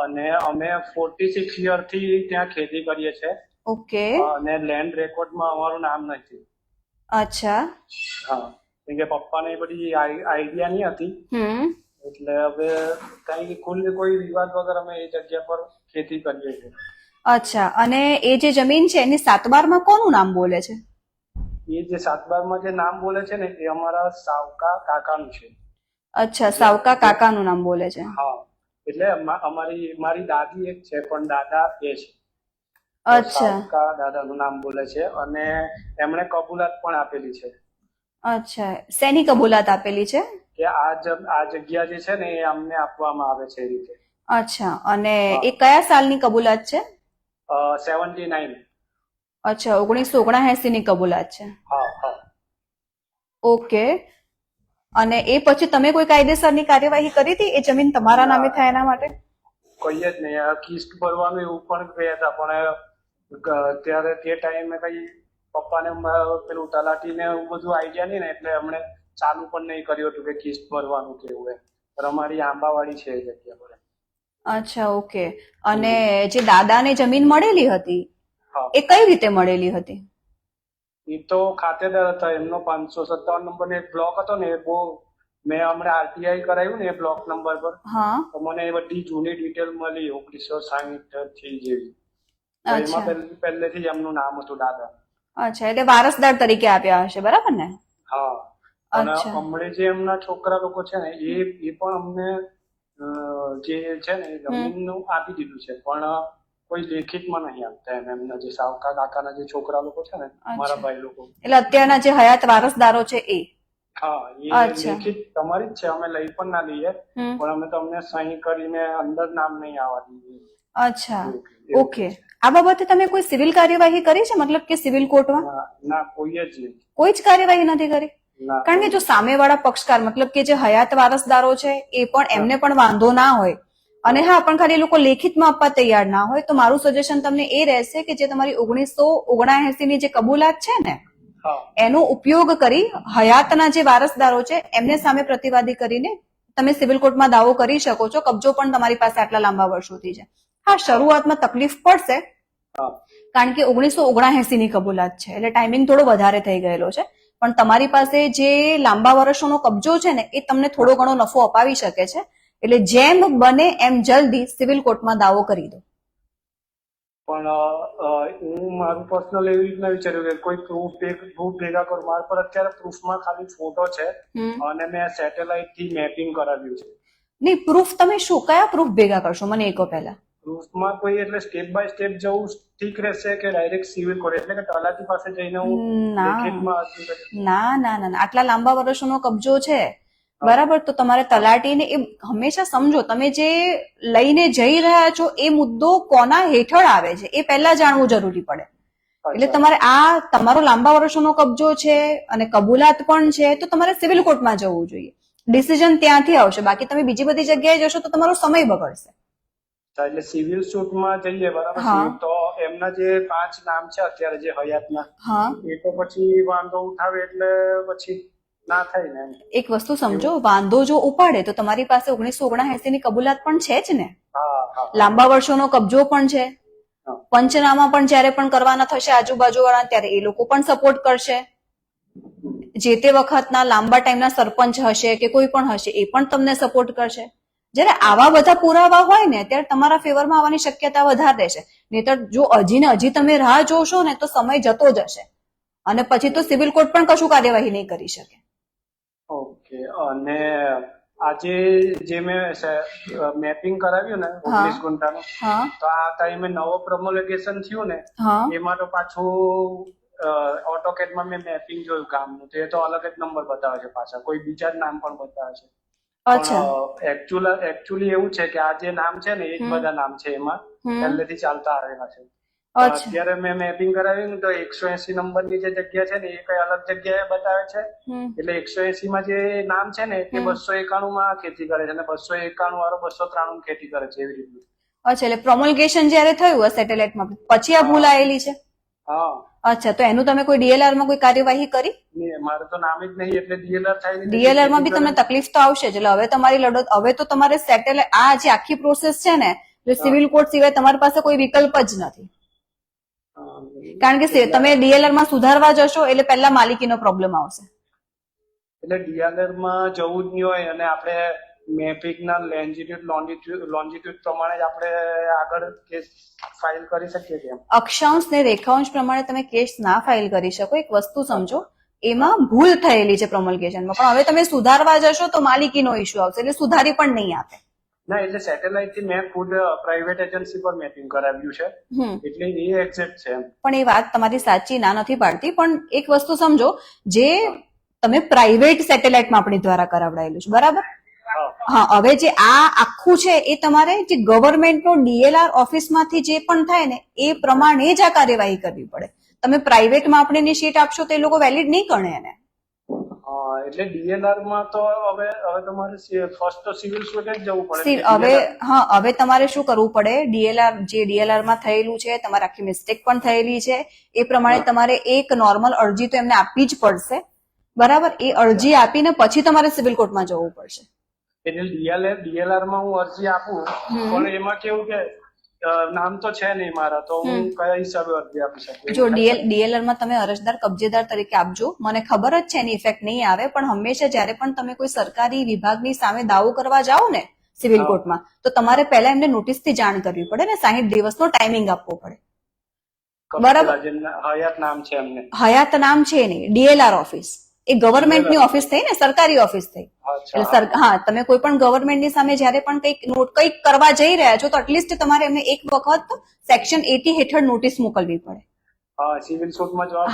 અને અમે 46 યર થી ત્યાં ખેતી કરીએ છીએ. ઓકે. અને લેન્ડ રેકોર્ડમાં અમારું નામ નથી. અચ્છા. હા, કેમ કે પપ્પાને એ બધી આઈડિયા નહીં હતી, એટલે હવે કઈ કોઈ વિવાદ વગર અમે એ જગ્યા પર ખેતી કરીએ છીએ. અચ્છા, અને એ જે જમીન છે એની સાતબારમાં કોનું નામ બોલે છે? એ જે સાતબારમાં જે નામ બોલે છે ને એ અમારા સાવકા કાકાનું છે. અચ્છા, સાવકા કાકાનું નામ બોલે છે. હા, એટલે મારી દાદી એક છે પણ દાદા બે છે. અચ્છા. સાવકા દાદાનું નામ બોલે છે અને એમણે કબૂલાત પણ આપેલી છે. અચ્છા, શેની કબૂલાત આપેલી છે? કે આ જગ્યા જે છે ને એ અમને આપવામાં આવે છે એ રીતે. અચ્છા, અને એ કયા સાલની કબૂલાત છે? 79. અચ્છા, 1979 ની કબૂલાત છે. હા હા. ઓકે. અને એ પછી તમે કોઈ કાયદેસરની કાર્યવાહી કરી હતી એ જમીન તમારા નામે થાય એના માટે? કોઈ જ નહીં. કિસ્ત ભરવાનું એવું પણ ગયા હતા પણ ત્યારે તે ટાઈમે કઈ પપ્પાને પેલું તલાટીને એવું બધું આઈડિયા નહીં ને એટલે એમણે ચાલુ પણ નહીં કર્યું હતું કે કિસ્ત ભરવાનું કેવું એમ. પણ અમારી આંબાવાડી છે એ જગ્યા પર. અચ્છા, ઓકે. અને જે દાદાને જમીન મળેલી હતી એ કઈ રીતે મળેલી હતી? એ તો ખાતેદાર હતા. એમનો 557 નંબર ને બ્લોક હતો ને એ બહુ મેં હમણાં આરટીઆઈ કરાવ્યું ને એ બ્લોક નંબર પર. હા. તો મને એ બધી જૂની ડિટેલ મળી 1960 થી જેવી. એમાં પહેલેથી જ એમનું નામ હતું દાદા. અચ્છા, એટલે વારસદાર તરીકે આપ્યા હશે, બરાબર ને? હા. અને હમણાં જે એમના છોકરા લોકો છે ને એ પણ અમને જે છે ને એ જમીનનું આપી દીધું છે પણ કોઈ લેખિતમાં નહીં આપતા એમના જે સાવકા કાકાના જે છોકરા લોકો છે ને મારા ભાઈ લોકો. એટલે અત્યારના જે હયાત વારસદારો છે એ? હા, એ લેખિત તમારી જ છે. અમે લઈ પણ ના લઈએ પણ અમે તમને સહી કરીને અંદર નામ નહીં આવવા દઈએ. અચ્છા, ઓકે. આ બાબતે તમે કોઈ સિવિલ કાર્યવાહી કરી છે, મતલબ કે સિવિલ કોર્ટમાં? ના, કોઈ જ નહીં. કોઈ જ કાર્યવાહી નથી કરી? કારણ કે જો સામેવાળા પક્ષકાર મતલબ કે જે હયાત વારસદારો છે એ પણ એમને પણ વાંધો ના હોય અને હા પણ ખાલી લોકો લેખિતમાં આપવા તૈયાર ના હોય તો મારું સજેશન તમને એ રહેશે કે જે તમારી 1979 ની જે કબૂલાત છે ને એનો ઉપયોગ કરી હયાતના જે વારસદારો છે એમને સામે પ્રતિવાદી કરીને તમે સિવિલ કોર્ટમાં દાવો કરી શકો છો. કબજો પણ તમારી પાસે આટલા લાંબા વર્ષોથી છે. હા, શરૂઆતમાં તકલીફ પડશે કારણ કે 1979 ની કબૂલાત છે એટલે ટાઈમિંગ થોડો વધારે થઈ ગયેલો છે પણ તમારી પાસે જે લાંબા વર્ષોનો કબજો છે ને એ તમને થોડો ઘણો નફો અપાવી શકે છે. એટલે જેમ બને એમ જલ્દી સિવિલ કોર્ટમાં દાવો કરી દો. પણ હું મારું પર્સનલ એવી રીતના વિચાર્યું કે કોઈ પ્રૂફ ભેગા કરું. મારા પર અત્યારે પ્રૂફમાં ખાલી ફોટો છે અને મેં સેટેલાઇટ થી મેપિંગ કરાવ્યું છે. નહીં, પ્રૂફ તમે કયા પ્રૂફ ભેગા કરશો મને એ કહો પહેલા. પ્રૂફમાં કોઈ એટલે સ્ટેપ બાય સ્ટેપ જવું ઠીક રહેશે કે ડાયરેક્ટ સિવિલ કોર્ટ એટલે કે તલાટી પાસે જઈને હું લેખિતમાં? ના ના ના, આટલા લાંબા વર્ષોનો કબજો છે બરાબર તો તમારે તલાટીને એ હંમેશા સમજો તમે જે લઈને જઈ રહ્યા છો એ મુદ્દો કોના હેઠળ આવે છે એ પહેલા જાણવું જરૂરી પડે. એટલે તમારે આ તમારો લાંબા વર્ષોનો કબજો છે અને કબૂલાત પણ છે તો તમારે સિવિલ કોર્ટમાં જવું જોઈએ. ડિસિઝન ત્યાંથી આવશે. બાકી તમે બીજી બધી જગ્યાએ જશો તો તમારો સમય બગડશે. એટલે સિવિલ સુટમાં જઈએ બરાબર તો એમના જે 5 નામ છે અત્યારે જે હયાતના એ તો પછી વાંધો ઉઠાવે એટલે પછી ના થાય ને. એક વસ્તુ સમજો, વાંધો જો ઉપાડે તો તમારી પાસે 1979 ની કબૂલાત પણ છે જ ને. લાંબા વર્ષોનો કબજો પણ છે. પંચનામા પણ જયારે પણ કરવાના થશે આજુબાજુ વાળા ત્યારે એ લોકો પણ સપોર્ટ કરશે. જે તે વખતના લાંબા ટાઈમના સરપંચ હશે કે કોઈ પણ હશે એ પણ તમને સપોર્ટ કરશે. જયારે આવા બધા પુરાવા હોય ને ત્યારે તમારા ફેવરમાં આવવાની શક્યતા વધારે રહેશે. નહીતર જો હજી ને હજી તમે રાહ જોશો ને તો સમય જતો જશે અને પછી તો સિવિલ કોર્ટ પણ કશું કાર્યવાહી નહીં કરી શકે. ઓકે. અને આજે જે મેં મેપિંગ કરાવ્યું ને 19 ગુંઠાનું તો આ ટાઈમે નવો પ્રોમોલિગેશન થયું ને એમાં તો પાછું ઓટોકેડમાં મેં મેપિંગ જોયું ગામનું તો એ તો અલગ જ નંબર બતાવે છે પાછા. કોઈ બીજા જ નામ પણ બતાવે છે. એકચ્યુઅલી એવું છે કે આ જે નામ છે ને એ જ બધા નામ છે એમાં પહેલેથી ચાલતા આવેલા છે. અત્યારે મેં મેપિંગ કરાવ્યું ને તો 180 નંબરની જે જગ્યા છે ને એ કઈ અલગ જગ્યાએ બતાવે છે. એટલે 180 માં જે નામ છે ને તે 291 માં ખેતી કરે છે અને 291 વાળો 293 ખેતી કરે છે એવી રીતે. અચ્છા, એટલે પ્રોમોલ્ગેશન જયારે થયું સેટેલાઇટમાં પછી આ ભૂલ આવેલી છે? હા. અચ્છા, તો એનું તમે કોઈ ડીએલઆર માં કોઈ કાર્યવાહી કરી? મારે તો નામ જ નહીં એટલે ડીએલઆર થાય. ડીએલઆર માં બી તમને તકલીફ તો આવશે જ. એટલે હવે તમારી લડત હવે તો તમારે સેટેલાઇટ આ જે આખી પ્રોસેસ છે ને સિવિલ કોર્ટ સિવાય તમારી પાસે કોઈ વિકલ્પ જ નથી. કારણ કે તમે ડીએલઆર માં સુધારવા જશો એટલે પહેલા માલિકીનો પ્રોબ્લેમ આવશે. એટલે ડીએલઆર માં જવું જ નહીં હોય અને આપણે મેપિંગ ના લોન્જીટ્યુડ પ્રમાણે જ આપણે આગળ કેસ ફાઇલ કરી શકીએ છીએ. અક્ષાંશ ને રેખાંશ પ્રમાણે તમે કેસ ના ફાઇલ કરી શકો. એક વસ્તુ સમજો, એમાં ભૂલ થયેલી છે પ્રોમલ્ગેશનમાં, પણ હવે તમે સુધારવા જશો તો માલિકીનો ઇસ્યુ આવશે એટલે સુધારી પણ નહીં આપે. ના, એટલે સેટેલાઇટ થી મેં ખુદ પ્રાઇવેટ એજન્સી પર મેપિંગ કરાવ્યું છે એટલે એ એક્ઝેક્ટ છે. પણ એ વાત તમારી સાચી ના નથી પાડતી, પણ એક વસ્તુ સમજો, જે તમે પ્રાઇવેટ સેટેલાઇટ માપણી દ્વારા કરાવડાયેલું છે, બરાબર? હા, હવે જે આ આખું છે એ તમારે જે ગવર્મેન્ટનો ડીએલઆર ઓફિસમાંથી જે પણ થાય ને એ પ્રમાણે જ આ કાર્યવાહી કરવી પડે. તમે પ્રાઇવેટ માપણીની શીટ આપશો તો એ લોકો વેલિડ નહીં ગણે એને. એટલે ડીએલઆર માં તો હવે તમારે ફર્સ્ટ તો સિવિલ સુટ જ જવું પડે. હવે તમારે શું કરવું પડે, ડીએલઆર માં થયેલું છે, તમારે આખી મિસ્ટેક પણ થયેલી છે, એ પ્રમાણે તમારે એક નોર્મલ અરજી તો એમને આપવી જ પડશે, બરાબર? એ અરજી આપીને પછી તમારે સિવિલ કોર્ટમાં જવું પડશે. એટલે ડીએલઆર માં હું અરજી આપું પણ એમાં કેવું કે નામ તો છે નહીં મારા, તો હું કયા હિસાબે અરજી આપી શકું? જો ડીએલઆર માં તમે અરજદાર કબજેદાર તરીકે આપજો. મને ખબર જ છે એની ઇફેક્ટ નહીં આવે, પણ હંમેશા જયારે પણ તમે કોઈ સરકારી વિભાગની સામે દાવો કરવા જાઓ ને સિવિલ કોર્ટમાં, તો તમારે પહેલા એમને નોટિસ થી જાણ કરવી પડે ને 60 દિવસનો ટાઈમિંગ આપવો પડે, બરાબર? હયાત નામ છે એમને. હયાત નામ છે નહીં, ડીએલઆર ઓફિસ એ ગવર્મેન્ટની ઓફિસ થઈ ને, સરકારી ઓફિસ થઈ. એટલે હા, તમે કોઈ પણ ગવર્મેન્ટની સામે જયારે પણ કંઈક કરવા જઈ રહ્યા છો તો એટલીસ્ટ તમારે એમને એક વખત સેક્શન 80 હેઠળ નોટિસ મોકલવી પડે. સિવિલ કોર્ટમાં જાણ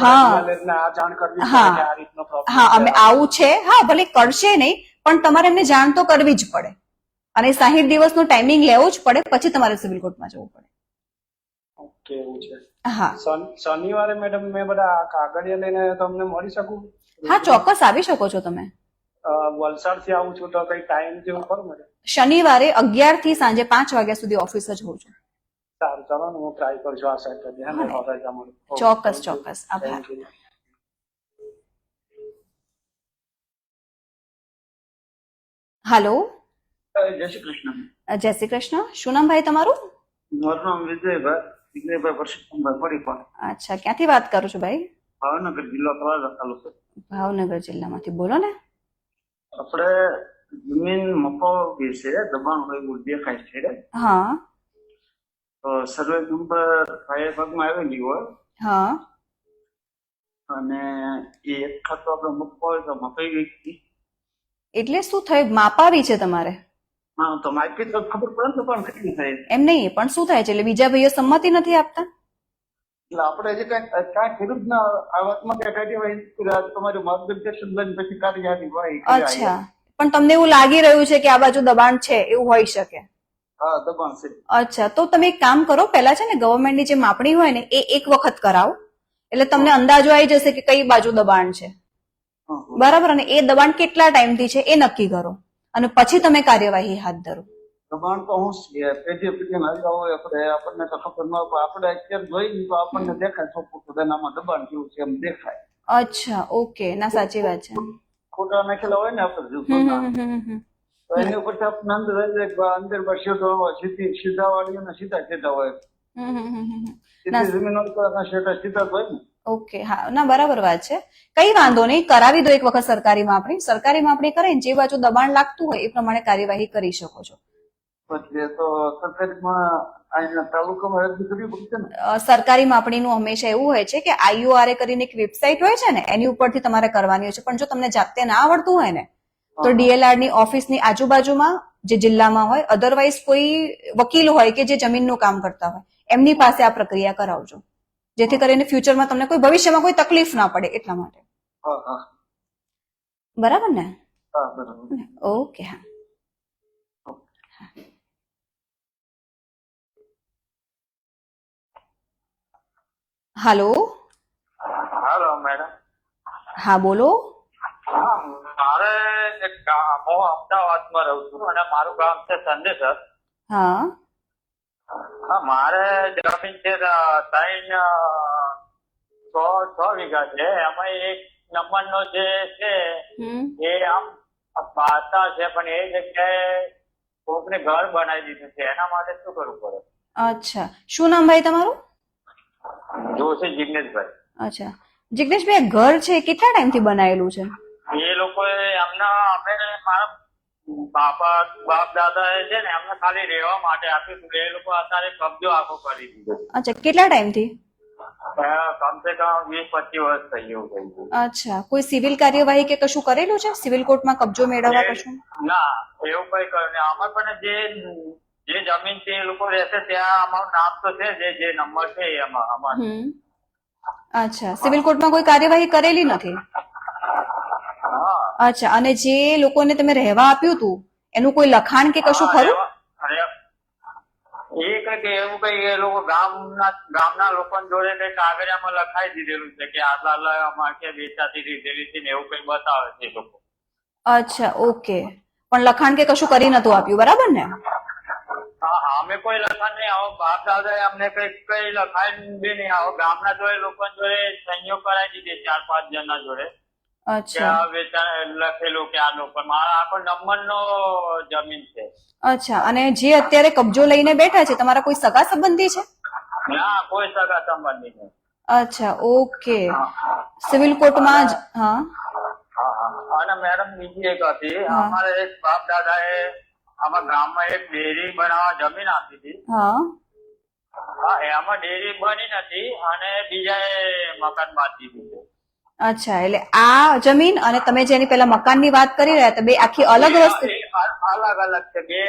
કરવી પડે આ રીતનો પ્રોબ્લેમ. હા, અમે આવું છે, હા ભલે કરશે નહીં પણ તમારે એમને જાણ તો કરવી જ પડે અને 60 દિવસનો ટાઈમિંગ લેવો જ પડે, પછી તમારે સિવિલ કોર્ટમાં જવું પડે. ઓકે, એવું છે. હા, શનિવારે મેડમ મેં બધા કાગળિયા લઈને તમને મળી શકું? હા, ચોક્કસ આવી શકો છો તમે. વલસાડ થી આવું છું તો કઈ ટાઈમ જેવું ખરું મને? શનિવારે 11 થી સાંજે 5 વાગ્યા સુધી ઓફિસ જ હોઉં છું. સારું, ચાલો હું ટ્રાય કરજો આ સાઈડ. ચોક્કસ, આભાર. હાલો, જય શ્રી કૃષ્ણ. જય શ્રી કૃષ્ણ. શું નામ ભાઈ તમારું? મારું નામ વિજયભાઈ પરસોત્તમભાઈ પડીપા. અચ્છા, ક્યાંથી વાત કરો છો ભાઈ? ભાવનગર જિલ્લો તળાજા તાલુકો. ભાવનગર જિલ્લામાંથી, બોલો ને. આપણે જમીન મપાવી છે, દબાણ હોય એવું દેખાય છે. હા. તો સર્વે નંબર કયા ભાગમાં આવેલી હોય. હા. અને એ એક ખાતું આપણે મપવા હોય તો મપાઈ ગઈ. એટલે શું થયું? માપાવી છે તમારે? હા, તો માહિતી તો ખબર પડે ને, પણ કેટલી થાય એમ નહીં, પણ શું થાય છે? એટલે બીજા ભાઈઓ સંમતિ નથી આપતા? એટલે આપણે જે કાંઈ ખેડૂત ના આ વાતમાં કઈ કાર્યવાહી તમારું માર્ગદર્શન લઈને પછી કાર્યવાહી. અચ્છા, પણ તમને એવું લાગી રહ્યું છે કે આ બાજુ દબાણ છે, એવું હોઈ શકે? હા, દબાણ છે. અચ્છા, તો તમે એક કામ કરો, પહેલા છે ને ગવર્મેન્ટની જે માપણી હોય ને એ એક વખત કરાવો, એટલે તમને અંદાજો આવી જશે કે કઈ બાજુ દબાણ છે, બરાબર? અને એ દબાણ કેટલા ટાઈમથી છે એ નક્કી કરો અને પછી તમે કાર્યવાહી હાથ ધરો. દબાણ તો હું આપણને તો ખબર ન હોય, આપણે અત્યારે જોઈ તો આપણને દેખાય છોકરું આમાં દબાણ કેવું છે એમ દેખાય. અચ્છા, ઓકે, ના સાચી વાત છે. ખોટા નાખેલા હોય ને આપણે તો એની ઉપર આપણે અંદર સીધા વાળી સીધા હોય, સીધી જમીન સીધા હોય ને. ઓકે, હા, ના બરાબર વાત છે. કઈ વાંધો નહીં, કરાવી દો એક વખત સરકારી માપણી કરાવીને જે બાજુ દબાણ લાગતું હોય એ પ્રમાણે કાર્યવાહી કરી શકો છો. સરકારી માપણીનું હંમેશા એવું હોય છે કે IURA કરીને એક વેબસાઇટ હોય છે ને, એની ઉપરથી તમારે કરવાની હોય છે. પણ જો તમને જાતે ના આવડતું હોય ને તો DLR ની ઓફિસની આજુબાજુમાં જે જિલ્લામાં હોય, અધરવાઇઝ કોઈ વકીલ હોય કે જે જમીનનું કામ કરતા હોય એમની પાસે આ પ્રક્રિયા કરાવજો, જેથી કરીને ફ્યુચરમાં તમને કોઈ ભવિષ્યમાં કોઈ તકલીફ ના પડે એટલા માટે. બરાબર ને? ઓકે, હા. હાલો. હાલો મેડમ. હા, બોલો. મારે એક ગામ, હું અમદાવાદમાં રહું છું અને મારું ગામ છે સંદેસર. હા. હા, મારે જમીન છે 6 વીઘા છે. એમાં એક નંબરનો જે છે એ આમ પાતા છે, પણ એ જગ્યાએ કોકને ઘર બનાવી દીધું છે. એના માટે શું કરવું પડે? અચ્છા, શું નામ ભાઈ તમારું? જોશી જિગ્નેશભાઈ. અચ્છા, જિગ્નેશભાઈ આ ઘર છે કેટલા ટાઈમથી બનાવેલું છે? એ લોકોએ એમના અમે મારા બાપ દાદા છે ને એમને ખાલી રહેવા માટે આપ્યું હતું. એ લોકો અત્યારે કબજો આખો કરી દીધો. અચ્છા, કેટલા ટાઈમથી? કમસે કમ 20-25 વર્ષ થઈ ગયું. અચ્છા, કોઈ સિવિલ કાર્યવાહી કે કશું કરેલું છે? સિવિલ કોર્ટમાં કબજો મેળવવા કશું? ના, એવું કઈ કર્યું નહીં. આમાં પણ જે જમીન છે એ લોકો રહેશે ત્યાં અમારું નામ તો છે, જે નંબર છે એમાં અમારું. અચ્છા, સિવિલ કોર્ટમાં કોઈ કાર્યવાહી કરેલી નથી? અચ્છા, અને જે લોકોને તમે રહેવા આપ્યું હતું એનું કોઈ લખાણ કે કશું ખરું? એ કઈ એવું કઈ એ લોકો ગામના લોકો જોડે કઈ કાગળિયામાં લખાઈ દીધેલું છે કે આટલા અમારે કે વેચાતી દીધેલી છે ને એવું કઈ બતાવે છે એ લોકો. અચ્છા, ઓકે, પણ લખાણ કે કશું કરી નતું આપ્યું, બરાબર ને? હા, અમે કોઈ લખાણ નહીં. આવો બાપ દાદા અમને કઈ લખાણ બી નહીં. આવો ગામના જોડે લોકો જોડે સહીઓ કરાવી દીધી 4-5 જણના જોડે. અચ્છા, લખેલું કે આ લોકો મારા આખો નંબર નો જમીન છે. અચ્છા, અને જે અત્યારે કબજો લઈને બેઠા છે તમારા કોઈ સગા સંબંધી છે? ના, કોઈ સગા સંબંધી નહીં. અચ્છા, ઓકે, સિવિલ કોર્ટમાં જ. હા, અને મેડમ બીજી એક હતી, અમારે એક બાપ દાદા એ આમાં ગામમાં એક ડેરી બનાવવા જમીન આપી હતી. હા, એમાં ડેરી બની નથી અને બીજાએ મકાન બાંધી દીધું. અચ્છા, એટલે આ જમીન અને તમે જેની પેલા મકાનની વાત કરી રહ્યા હતા બે આખી અલગ વસ્તુ? અલગ અલગ છે, બે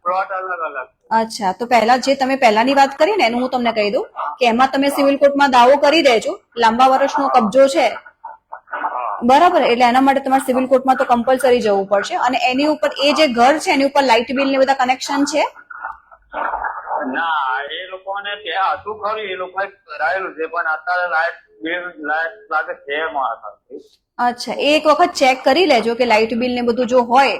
પ્લોટ અલગ અલગ. અચ્છા, તો પહેલા જે તમે પહેલાની વાત કરી ને એનું હું તમને કહી દઉં કે એમાં તમે સિવિલ કોર્ટમાં દાવો કરી દેજો, લાંબા વર્ષનો કબજો છે, બરાબર, એટલે એના માટે તમારે સિવિલ કોર્ટમાં તો કમ્પલસરી જવું પડશે. અને એની ઉપર એ જે ઘર છે એની ઉપર લાઇટ બિલ ને બધા કનેક્શન છે? ના, એ લોકોને ત્યાં હતું ખરું, એ લોકોએ કરાયેલું છે પણ અત્યારે લાઇટ બિલ લાગે છે મારા. અચ્છા, એ એક વખત ચેક કરી લેજો કે લાઇટ બિલ ને બધું જો હોય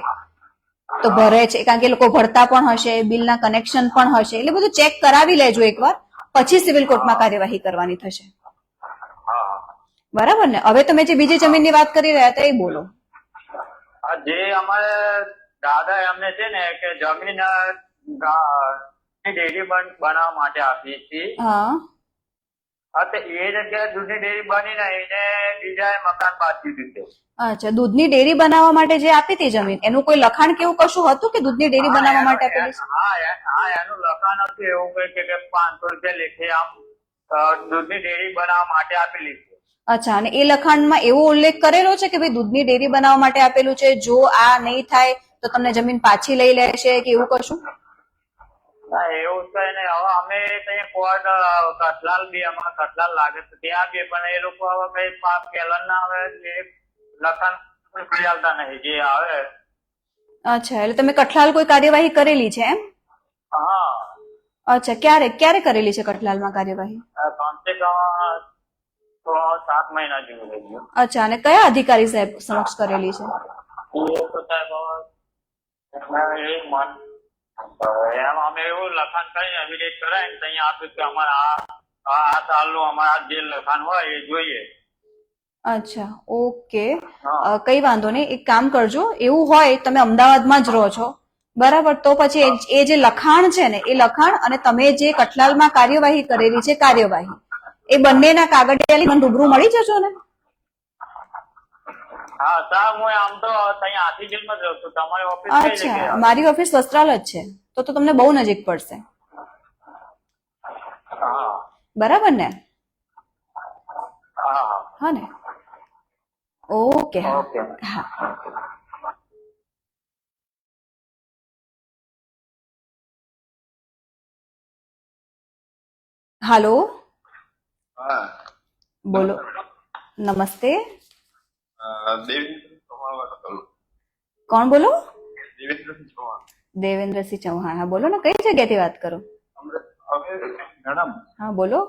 તો ભરે છે, કારણ કે એ લોકો ભરતા પણ હશે, બિલના કનેક્શન પણ હશે, એટલે બધું ચેક કરાવી લેજો એકવાર, પછી સિવિલ કોર્ટમાં કાર્યવાહી કરવાની થશે, બરાબર ને? હવે તમે જે બીજી જમીનની વાત કરી રહ્યા હતા એ બોલો. જે અમારે દાદા એમને છે ને કે જમીન ડેરી બનાવવા માટે આપી હતી. હા, તો એ જગ્યાએ દૂધની ડેરી બની ને એને બીજાએ મકાન બાંધી દીધું. અચ્છા, દૂધની ડેરી બનાવવા માટે જે આપી હતી જમીન એનું કોઈ લખાણ કેવું કશું હતું કે દૂધની ડેરી બનાવવા માટે આપેલી છે? હા, એનું લખાણ હતું એવું કઈ કે 500 રૂપિયા લેખે આમ દૂધની ડેરી બનાવવા માટે આપેલી છે. અચ્છા, અને એ લખાણમાં એવો ઉલ્લેખ કરેલો છે કે ભાઈ દૂધની ડેરી બનાવવા માટે આપેલું છે, જો આ નહીં થાય તો તમને જમીન પાછી લઈ લેશે કે એવું કશું? ના, એવું કઈ નહીં. હવે અમે ત્યાં કોર્ટ કઠલાલ બી અમારા કઠલાલ લાગે છે ત્યાં બી, પણ એ લોકો હવે કઈ પેલા ના આવે લખાણ કરી આવતા નહીં જે આવે. અચ્છા, એટલે તમે કઠલાલ કોઈ કાર્યવાહી કરેલી છે એમ? હા. અચ્છા, ક્યારે કરેલી છે કઠલાલમાં કાર્યવાહી? કમસે કમ 7 મહિના જેવું થઈ ગયું. અચ્છા, અને કયા અધિકારી સાહેબ સમક્ષ કરેલી છે? એ તો સાહેબ એમ અમે એવું લખાણ કરીને એવિડેટ કરાય ત્યાં આપ્યું કે અમારા આ સાલનું અમારા જે લખાણ હોય એ જોઈએ. અચ્છા, ઓકે, કઈ વાંધો નહીં, એક કામ કરજો, એવું હોય તમે અમદાવાદમાં જ રહો છો, બરાબર, તો પછી એ જે લખાણ છે ને એ લખાણ અને તમે જે કઠલાલમાં કાર્યવાહી કરેલી છે કાર્યવાહી એ બંનેના કાગળિયા મને રૂબરૂ મળી જજો ને? હા સાહેબ, હું આમ તો ત્યાં આથીજલમાં જ રહું છું. તમારી ઓફિસ કઈ અચ્છા, જગ્યાએ? મારી ઓફિસ વસ્ત્રાલ જ છે, તો તમને બહુ નજીક પડશે, હા. બરાબર ને? હા. હા ને? ઓકે. ઓકે. હા. હાલો, હા, બોલો. નમસ્તે, કોણ બોલો? દેવેન્દ્રસિંહ ચૌહાણ. હા, બોલો ને, કઈ જગ્યાથી વાત કરો? હવે મેડમ, હા, બોલો.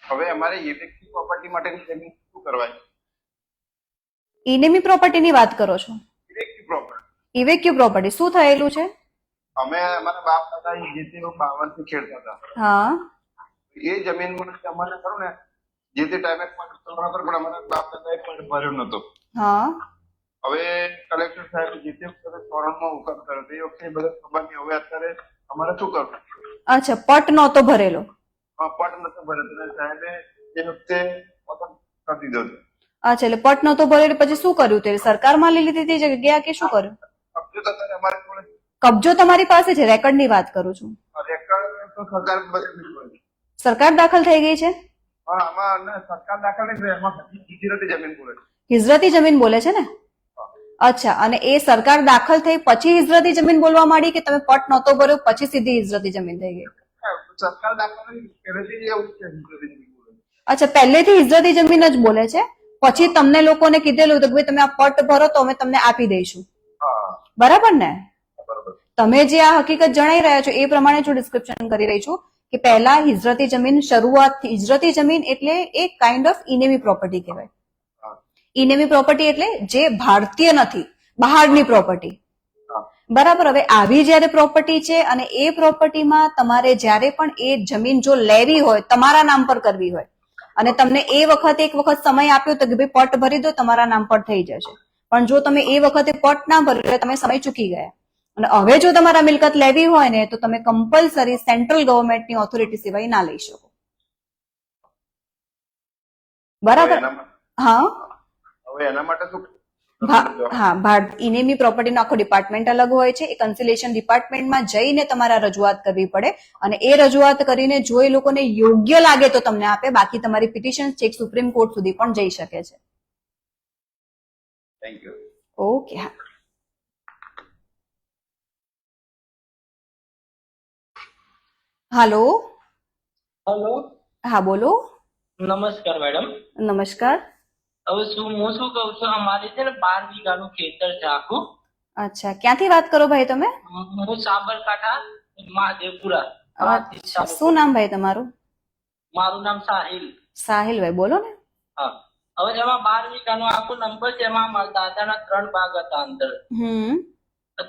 હવે અમારે ઇલેક્ટ્રિક પ્રોપર્ટી માટેની જમીન શું કરવાની? ઇનેમી પ્રોપર્ટીની વાત કરો છો? Electric property. ઇવેક્યુ પ્રોપર્ટી શું થયેલું છે? અમે અમારા બાપ દાદા જે તે 52 થી ખેડતા હતા. હા, એ જમીન મને અમારે ખરું ને જે તે ટાઈમે પણ અમારા બાપ દાદાએ પણ ભર્યો નતો. હા, હવે કલેક્ટર સાહેબ જે તે વખતે ફોરમમાં હુકમ કર્યો તો એ વખતે બધા ખબર નહીં. હવે અત્યારે અમારે શું કરવું? અચ્છા, પટ નહોતો ભરેલો? પટ નતો ભર્યો તો સાહેબે એ વખતે મતલબ કરી દીધો હતો. અચ્છા, એટલે પટ નતો ભર્યો એટલે પછી શું કર્યું? તે સરકારમાં લઈ લીધી તે જગ્યા કે શું કર્યું? કબજો તો અત્યારે અમારે જોડે કબજો તમારી પાસે છે? રેકર્ડ ની વાત કરું છું. રેકર્ડ તો સરકાર બધી સરકાર દાખલ થઈ ગઈ છે? હા, આમાં સરકાર દાખલ નહીં થઈ, એમાં હિજરતી જમીન બોલે છે. હિજરતી જમીન બોલે છે ને? અચ્છા, અને એ સરકાર દાખલ થઈ પછી હિજરતી જમીન બોલવા માંડી કે તમે પટ નહોતો ભર્યો પછી સીધી હિજરતી જમીન થઈ ગઈ? સરકાર દાખલ નહીં, પહેલેથી એવું છે હિજરતી જમીન બોલે છે. અચ્છા, પહેલેથી હિજરતી જમીન જ બોલે છે, પછી તમને લોકોને કીધેલું હતું કે ભાઈ તમે આ પટ ભરો તો અમે તમને આપી દઈશું, હા, બરાબર ને? બરાબર. તમે જે આ હકીકત જણાઈ રહ્યા છો એ પ્રમાણે હું ડિસ્ક્રિપ્શન કરી રહી છું કે પહેલા હિજરતી જમીન શરૂઆતથી, હિજરતી જમીન એટલે એક કાઇન્ડ ઓફ ઇનેમી પ્રોપર્ટી કહેવાય. ઇનેમી પ્રોપર્ટી એટલે જે ભારતીય નથી, બહારની પ્રોપર્ટી, બરાબર. હવે આવી જયારે પ્રોપર્ટી છે અને એ પ્રોપર્ટીમાં તમારે જયારે પણ એ જમીન જો લેવી હોય, તમારા નામ પર કરવી હોય, અને તમને એ વખતે એક વખત સમય આપ્યો તો કે ભાઈ પટ ભરી દો, તમારા નામ પર થઈ જશે, પણ જો તમે એ વખતે પટ ના ભર્યો એટલે તમે સમય ચૂકી ગયા. અને હવે જો તમારા મિલકત લેવી હોય ને તો તમે કમ્પલસરી સેન્ટ્રલ ગવર્મેન્ટની ઓથોરિટી સિવાય ના લઈ શકો, બરાબર? હા, હવે એના માટે શું? હા, ઇનેમી પ્રોપર્ટીનો આખો ડિપાર્ટમેન્ટ અલગ હોય છે. એ કન્સિલેશન ડિપાર્ટમેન્ટમાં જઈને તમારા રજૂઆત કરવી પડે, અને એ રજૂઆત કરીને જો એ લોકોને યોગ્ય લાગે તો તમને આપે, બાકી તમારી પિટિશન છેક સુપ્રીમ કોર્ટ સુધી પણ જઈ શકે છે. Thank you. ઓકે, હા. હાલો. હેલો, હા, બોલો. નમસ્કાર મેડમ. નમસ્કાર. હવે હું શું કઉ છું, અમારે છે ને 12 વીઘાનું ખેતર છે આખું. અચ્છા, ક્યાંથી વાત કરો ભાઈ તમે? હું સાબરકાંઠા, મહાદેવપુરા. અચ્છા, શું નામ ભાઈ તમારું? મારું નામ સાહિલ. સાહિલભાઈ, બોલો ને. હા, હવે એમાં 12 વીઘાનો આખો નંબર છે. એમાં મારા દાદાના 3 ભાગ હતા અંદર.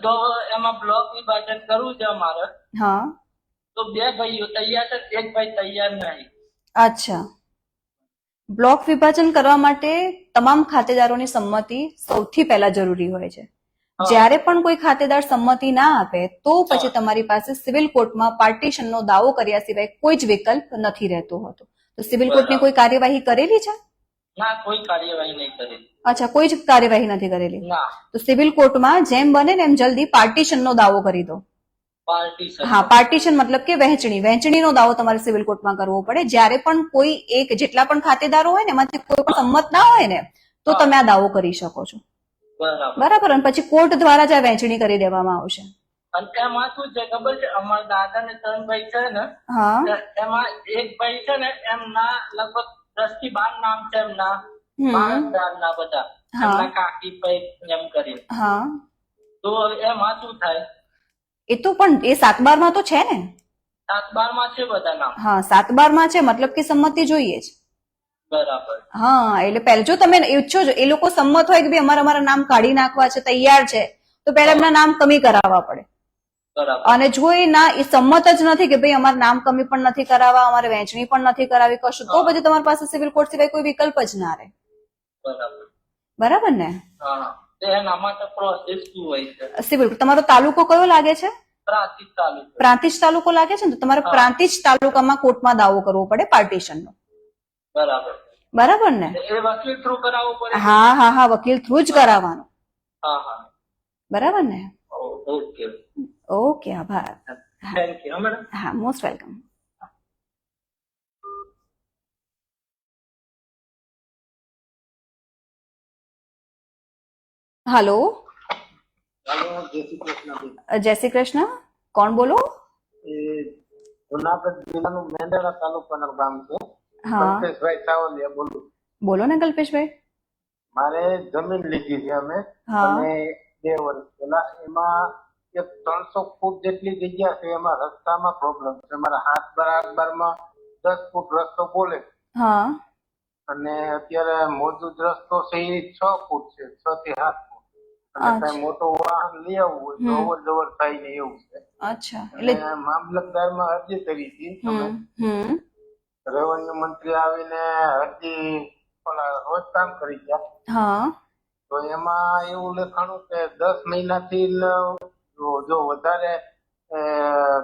તો એમાં બ્લોક વિભાજન કરવું છે અમારે. હા. તો 2 ભાઈઓ તૈયાર છે, 1 ભાઈ તૈયાર નહીં. અચ્છા, બ્લોક વિભાજન કરવા માટે તમામ ખાતેદારોની સંમતિ સૌથી પહેલા જરૂરી હોય છે. જ્યારે પણ કોઈ ખાતેદાર સંમતિ ના આપે તો પછી તમારી પાસે સિવિલ કોર્ટમાં પાર્ટીશનનો દાવો કર્યા સિવાય કોઈ જ વિકલ્પ નથી રહેતો હોતો. તો સિવિલ કોર્ટની કોઈ કાર્યવાહી કરેલી છે? ના, કોઈ કાર્યવાહી નહીં કરેલી. અચ્છા, કોઈ જ કાર્યવાહી નથી કરેલી. ના. તો સિવિલ કોર્ટમાં જેમ બને ને એમ જલ્દી પાર્ટીશનનો દાવો કરી દો. પાર્ટીશન? હા, પાર્ટીશન મતલબ કે વહેંચણીનો દાવો તમારે સિવિલ કોર્ટમાં કરવો પડે. જ્યારે પણ કોઈ એક, જેટલા પણ ખાતેદારો હોય ને એમાંથી કોઈ પણ સંમત ના હોય ને તો તમે આ દાવો કરી શકો છો, બરાબર. અને પછી કોર્ટ દ્વારા જ આ વહેંચણી કરી દેવામાં આવશે. અને એમાં શું છે ખબર છે, અમારા દાદા ને 3 ભાઈ છે ને, એમાં એક ભાઈ છે ને એમના લગભગ 10 થી 12 નામ છે એમના, ના બધા એમના કાકી ભાઈ એમ કરી. તો એમાં શું થાય? એ તો પણ એ 7/12 માં તો છે ને. 7/12 માં છે બધા નામ. હા, 7/12 માં છે, મતલબ કે સંમતિ જોઈએ જ. બરાબર. હા, એટલે પહેલા જો તમે ઈચ્છો છો, એ લોકો સંમત હોય કે ભાઈ અમારા નામ કાઢી નાખવા છે, તૈયાર છે, તો પહેલા એમના નામ કમી કરાવવા પડે. અને જો એ સંમત જ નથી કે ભાઈ અમારે નામ કમી પણ નથી કરાવવા, અમારે વહેંચણી પણ નથી કરાવી કશું, તો પછી તમારી પાસે સિવિલ કોર્ટ સિવાય કોઈ વિકલ્પ જ ના રહે. બરાબર ને? સિવિલ તમારો તાલુકો કયો લાગે છે? પ્રાંતિજ તાલુકો લાગે છે ને, તો તમારે પ્રાંતિજ તાલુકામાં કોર્ટમાં દાવો કરવો પડે પાર્ટીશનનો. બરાબર ને? વકીલ થ્રુ કરાવવું પડે? હા હા હા, વકીલ થ્રુ જ કરાવવાનું. બરાબર ને? ઓકે ઓકે, આભાર. Thank you madam. હા, મોસ્ટ વેલકમ. હાલો. જય શ્રી કૃષ્ણ. કોણ બોલો? જુનાગઢ જિલ્લાનું મેંદરડા તાલુકાનું ગામ છે. કલ્પેશભાઈ સાવલિયા બોલું. બોલો ને કલ્પેશભાઈ. મારે જમીન લીધી છે અમે, અને 2 વર્ષ પહેલા. એમાં એક 300 ફૂટ જેટલી જગ્યા છે, એમાં રસ્તામાં પ્રોબ્લેમ છે. મારા હાથ બરાબરમાં 10 ફૂટ રસ્તો બોલે, અને અત્યારે મોજૂદ રસ્તો છે એ 6 ફૂટ છે, 6 થી 7 ફૂટ. અને કઈ મોટો વાહન લઈ આવવું હોય તો અવર જવર થાય ને એવું છે. અચ્છા, એટલે મામલતદારમાં અરજી કરી હતી. રેવન્યુ મંત્રી આવીને અરજી રોજ કામ કરી ગયા. તો એમાં એવું લખાણું કે 10 મહિનાથી જો વધારે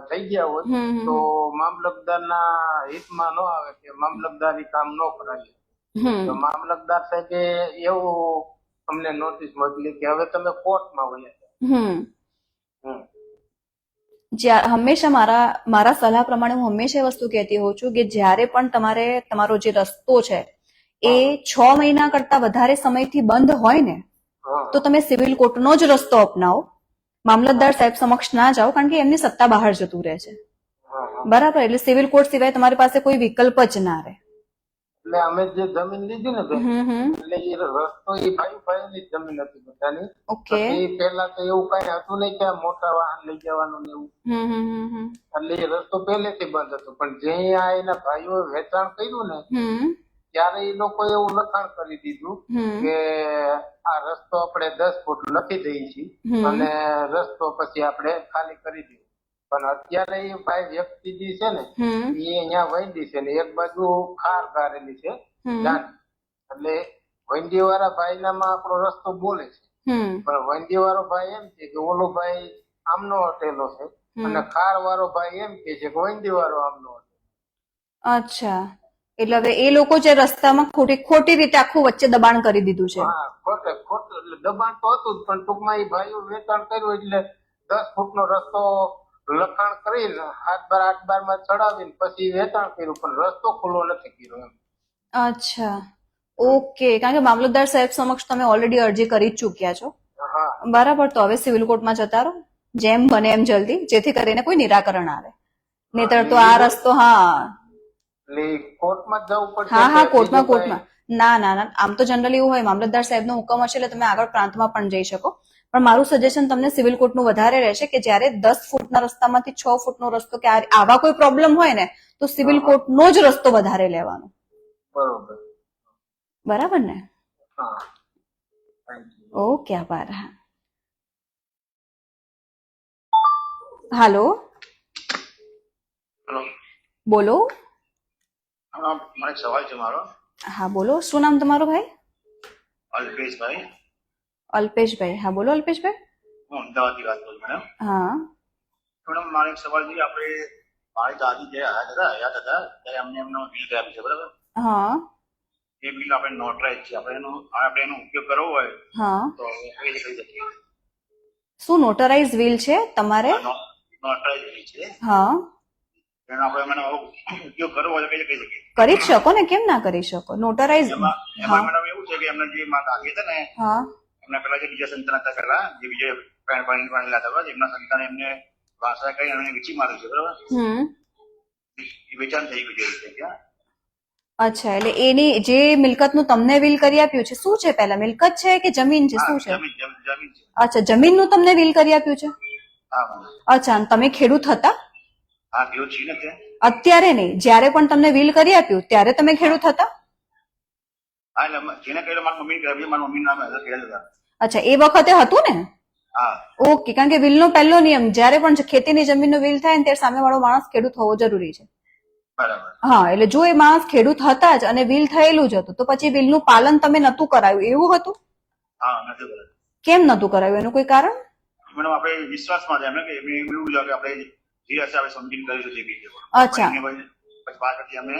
થઈ ગયા હોય તો મામલતદારના હિતમાં ન આવે કે મામલતદારી કામ ન કરાવીએ તો મામલતદાર સાહેબે એવું અમને નોટિસ મોકલી કે હવે તમે કોર્ટમાં વયા હંમેશા મારા સલાહ પ્રમાણે હું હંમેશા એ વસ્તુ કહેતી હોઉં છું કે જ્યારે પણ તમારો જે રસ્તો છે એ 6 મહિના કરતા વધારે સમયથી બંધ હોય ને તો તમે સિવિલ કોર્ટનો જ રસ્તો અપનાવો. મામલતદાર સાહેબ સમક્ષ ના જાઓ, કારણ કે એમની સત્તા બહાર જતું રહે છે. બરાબર, એટલે સિવિલ કોર્ટ સિવાય તમારી પાસે કોઈ વિકલ્પ જ ના રહે. એટલે અમે જે જમીન લીધી ને એટલે એ રસ્તો એ ભાઈ જમીન હતી બધાની. ઓકે. પેલા તો એવું કઈ હતું નહીં કે મોટા વાહન લઈ જવાનું ને એવું. એટલે એ રસ્તો પહેલેથી બંધ હતો, પણ જે આ એના ભાઈઓ વેચાણ કર્યું ને ત્યારે એ લોકો એવું લખાણ કરી દીધું કે આ રસ્તો આપણે 10 ફૂટ લખી દઈએ છીએ અને રસ્તો પછી આપણે ખાલી કરી દઈએ. પણ અત્યારે એ ભાઈ વ્યક્તિ જે છે ને એ અહીંયા વંડી છે ને એક બાજુ ખાર ગારેલી છે એટલે વંડી વાળા ભાઈ નામાં આપણો રસ્તો બોલે છે, પણ વંડી વાળો ભાઈ એમ છે કે ઓલો ભાઈ આમનો હટેલો છે અને ખાર વાળો ભાઈ એમ કે છે કે વંડી વાળો આમનો હટેલો. અચ્છા, એટલે હવે એ લોકો જે રસ્તામાં ખોટી રીતે આખું વચ્ચે દબાણ કરી દીધું છે. હા, ખોટું એટલે દબાણ તો હતું જ, પણ ટૂંકમાં એ ભાઈઓ વેચાણ કર્યું એટલે 10 ફૂટનો રસ્તો લખાણ કરીને 8 માં ચડાવીને પછી વેચાણ કર્યું, પણ રસ્તો ખુલ્લો નથી કર્યો એમ. અચ્છા, ઓકે. કારણ કે મામલતદાર સાહેબ સમક્ષ તમે ઓલરેડી અરજી કરી ચૂક્યા છો. બરાબર, તો હવે સિવિલ કોર્ટમાં જતા રહો જેમ બને એમ જલ્દી, જેથી કરીને કોઈ નિરાકરણ આવે. નહીતર તો આ રસ્તો કોર્ટમાં જવું પડશે. હા, કોર્ટમાં. ના, આમ તો જનરલી એવું હોય, મામલતદાર સાહેબનો હુકમ હશે એટલે તમે આગળ પ્રાંતમાં પણ જઈ શકો. પણ મારું સજેશન તમને સિવિલ કોર્ટનું વધારે રહેશે કે જ્યારે 10 ફૂટના રસ્તામાંથી 6 ફૂટનો રસ્તો કે આવા કોઈ પ્રોબ્લેમ હોય ને તો સિવિલ કોર્ટનો જ રસ્તો વધારે લેવાનો. બરાબર ને? ઓકે, આભાર. હાલો, બોલો. મને સવાલ છે મારો. હા, બોલો. શું નામ તમારું ભાઈ? અલ્પેશભાઈ. અલ્પેશભાઈ, હા બોલો અલ્પેશભાઈ. હું અમદાવાદથી વાત કરું મેડમ. હા મેડમ, મારો એક સવાલ છે. આપણે મારી દાદી જે હયાત હતા ત્યારે અમને એમનો બિલ આપ્યું છે, બરાબર? હા. એ બિલ આપણે નોટરાઇઝ છે, આપણે એનો ઉપયોગ કરવો હોય હા તો કઈ રીતે કરી શકીએ? શું નોટરાઇઝ વિલ છે તમારે? નોટરાઇઝ બિલ છે. હા, એનો આપણે ઉપયોગ કરવો હોય તો કઈ રીતે કરી શકીએ? કરી જ શકો ને, કેમ ના કરી શકો? નોટરાઇઝ. એમાં મેડમ એવું છે કે એમને જે મારા દાદી હતા ને, હા, એમના પેલા જે બીજા સંતાન હતા, પેલા જે બીજા પાણીલા હતા, એમના સંતાન એમને વારસા કરી એમને વેચી માર્યું છે, બરાબર? એ વેચાણ થઈ ગયું છે ત્યાં. અચ્છા, એટલે એની જે મિલકતનું તમને વિલ કરી આપ્યું છે, શું છે પહેલા? મિલકત છે કે જમીન છે? શું છે? જમીન છે. અચ્છા, જમીનનું તમને વિલ કરી આપ્યું છે. હા. અચ્છા, તમે ખેડૂત હતા? હા, ખેડૂત છીએ ને ત્યાં. અત્યારે નહીં, જ્યારે પણ તમને વિલ કરી આપ્યું ત્યારે તમે ખેડૂત હતા? હા, એટલે જેને કહ્યું મારી મમ્મી કરી, મારી મમ્મી નામે હતા, ખેડૂત હતા. અચ્છા, એ વખતે હતું ને? હા. ઓકે, કારણ કે વિલનો પહેલો નિયમ જ્યારે પણ ખેતીની જમીનનો વિલ થાય ને ત્યારે સામેવાળો માણસ ખેડૂત હોવો જરૂરી છે. બરાબર. હા, એટલે જો એ માણસ ખેડૂત હતા જ અને વિલ થયેલું જ હતું તો પછી વિલનું પાલન તમે નતું કરાયું એવું હતું? હા, નથી બરાબર. કેમ નતું કરાયું? એનું કોઈ કારણ? મેડમ, આપણે વિશ્વાસમાં એમને કે એવું છે કે આપણે જે હશે આપણે સમજીને કરીશું જે બી. અચ્છા. પછી પાછળથી અમે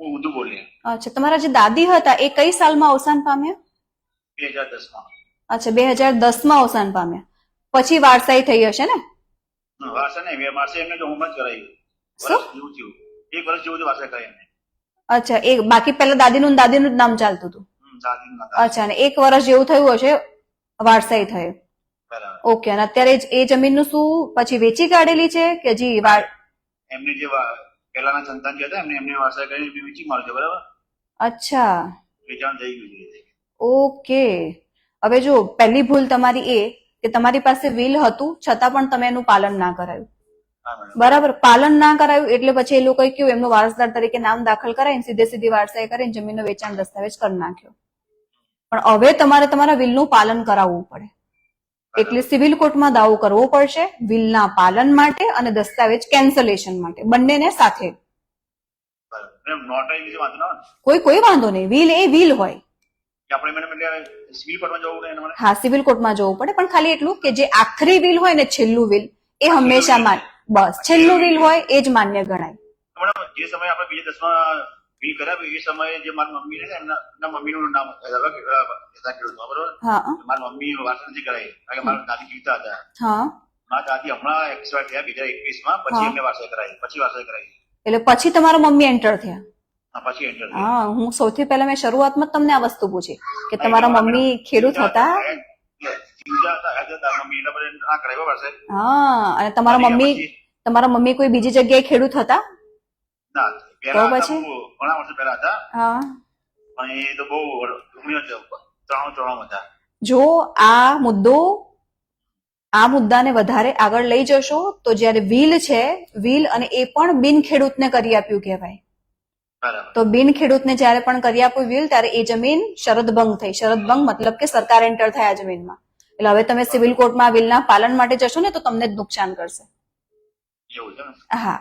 ઊંધું બોલીએ. અચ્છા, તમારા જે દાદી હતા એ કઈ સાલમાં અવસાન પામ્યા? 2010માં. અચ્છા, 2010માં અવસાન પામ્યા. પછી વારસાઈ થઈ હશે ને? વારસા નહીં, વારસા એમને તો હોમ જ કરાવ્યું. શું? એક વર્ષ જેવું વારસા કરાવી એમને. અચ્છા, એ બાકી પેલા દાદીનું જ નામ ચાલતું હતું? અચ્છા, અને 1 વર્ષ જેવું થયું હશે વારસાઈ થયે. ઓકે, અને અત્યારે એ જમીનનું શું પછી વેચી કાઢેલી છે કે હજી? એમની જે પહેલાના સંતાન જે હતા એમને વારસાઈ કરીને વેચી માર્યું છે, બરાબર? અચ્છા, વેચાણ થઈ ગયું છે. ઓકે. હવે જો પહેલી ભૂલ તમારી એ કે તમારી પાસે વિલ હતું છતાં પણ તમે એનું પાલન ના કરાયું. બરાબર, પાલન ના કરાયું એટલે પછી એ લોકોએ કેવું એમનો વારસદાર તરીકે નામ દાખલ કરાવીને સીધી વારસાઈ કરીને જમીનનો વેચાણ દસ્તાવેજ કરી નાખ્યો. પણ હવે તમારે તમારા વિલનું પાલન કરાવવું પડે, એટલે સિવિલ કોર્ટમાં દાવો કરવો પડશે વિલના પાલન માટે અને દસ્તાવેજ કેન્સલેશન માટે, બંનેને સાથે. કોઈ વાંધો નહીં, વિલ એ વિલ હોય. હા, સિવિલ કોર્ટમાં જવું પડે, પણ ખાલી એટલું કે જે આખરી વિલ હોય ને, છેલ્લું વિલ એ હંમેશા બસ છેલ્લું વિલ હોય એ જ માન્ય ગણાય. મેડમ જે સમયે આપણે બીજા 10માં વિલ કરાવ્યું એ સમયે જે મારી મમ્મી છે એમના મમ્મીનું નામ ખેડૂતમાં બરોબર. મારી મમ્મી વાસણ નથી કરાવી કારણ કે મારા દાદી જીવતા હતા. મારા દાદી હમણાં એક્સપાયર થયા 2021માં, પછી એમને વારસાઈ કરાવી, એટલે પછી તમારા મમ્મી એન્ટર થયા. પછી એન્ટર હા, હું સૌથી પહેલા મેં શરૂઆતમાં તમને આ વસ્તુ પૂછી કે તમારા મમ્મી ખેડૂત હતા. હા, અને તમારા મમ્મી કોઈ બીજી જગ્યાએ ખેડૂત હતા? ના, તો પછી ઘણા વર્ષો પહેલા હતા. હા, પણ એ તો બહુ 93 હતા. જો આ મુદ્દાને વધારે આગળ લઈ જશો તો જયારે વિલ છે, વિલ અને એ પણ બિન ખેડૂતને કરી આપ્યું કહેવાય. તો બિન ખેડૂતને જયારે પણ કરી આપ્યું વિલ ત્યારે એ જમીન શરતભંગ થઈ. શરતભંગ મતલબ કે સરકાર એન્ટર થયા જમીનમાં. એટલે હવે તમે સિવિલ કોર્ટમાં આ વિલના પાલન માટે જશો ને તો તમને જ નુકસાન કરશે. હા,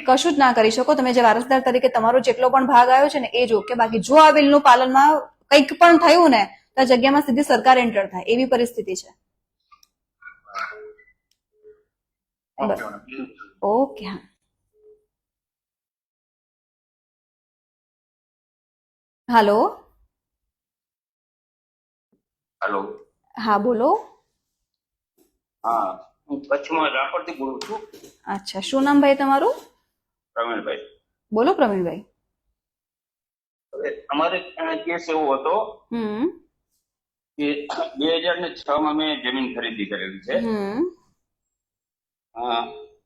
કશું જ ના કરી શકો. તમે જે વારસદાર તરીકે તમારો જેટલો પણ ભાગ આવ્યો છે ને એ જો કે બાકી જો આ વિલનું પાલનમાં કંઈક પણ થયું ને તો આ જગ્યામાં સીધી સરકાર એન્ટર થાય એવી પરિસ્થિતિ છે. ઓકે, હા. હેલો. હેલો. હા, બોલો. હા, હું કચ્છમાં રાપરથી બોલું છું. અચ્છા, શું નામ ભાઈ તમારું? પ્રવીણભાઈ. બોલો પ્રવીણભાઈ. હવે અમારે કેસ એવો હતો કે 2006માં મેં જમીન ખરીદી કરેલી છે.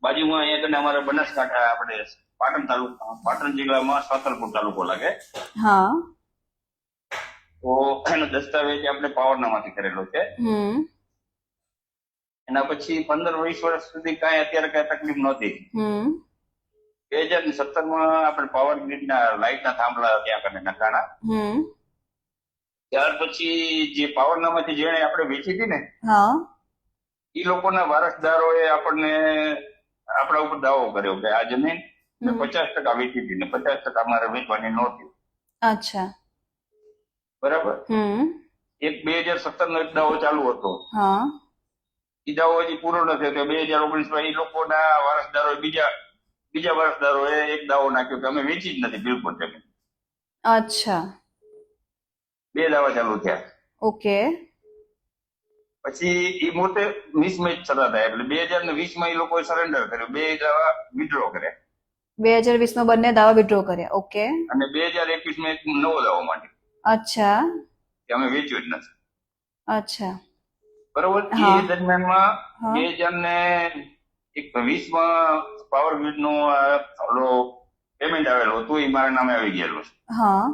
બાજુમાં અહીંયા કને અમારે બનાસકાંઠા આપણે પાટણ જિલ્લામાં સાતલપુર તાલુકો લાગે. હા. તો એનો દસ્તાવેજ આપણે પાવરનામાંથી કરેલો છે. એના પછી 15-20 વર્ષ સુધી કાંઈ અત્યારે કઈ તકલીફ નહોતી. 2017માં આપણે પાવર ગ્રીડના લાઇટના થાંભલા ત્યાં કને નખાણા. ત્યાર પછી જે પાવરનામાંથી જેણે આપણે વેચી હતી ને એ લોકોના વારસદારોએ આપણને આપણા ઉપર દાવો કર્યો કે આ જમીન 50% વેચી હતી ને 50% અમારે વેચવાની નહોતી. અચ્છા, બરાબર. એક 2017નો એક દાવો ચાલુ હતો. એ દાવો હજી પૂરો ન થયો. 2019માં એ લોકોના વારસદારો બીજા વારસદારોએ એક દાવો નાખ્યો કે અમે વેચી જ નથી બિલકુલ જમીન. અચ્છા, 2 દાવા ચાલુ થયા. ઓકે. પછી એ મોટે મિસમેચ થતા હતા એટલે 2020માં એ લોકોએ સરેન્ડર કર્યો. 2 દાવા વિડ્રો કર્યા. 2020માં બંને દાવા વિડ્રો કર્યા. ઓકે. અને 2021માં એક નવો દાવો માંડ્યો. અચ્છા, કે અમે વેચ્યું જ નથી. અચ્છા, બરોબર. એ દરમિયાનમાં 2020માં પાવર ગ્રીડ નું પેમેન્ટ આવેલું હતું એ મારા નામે આવી ગયેલું છે. હા.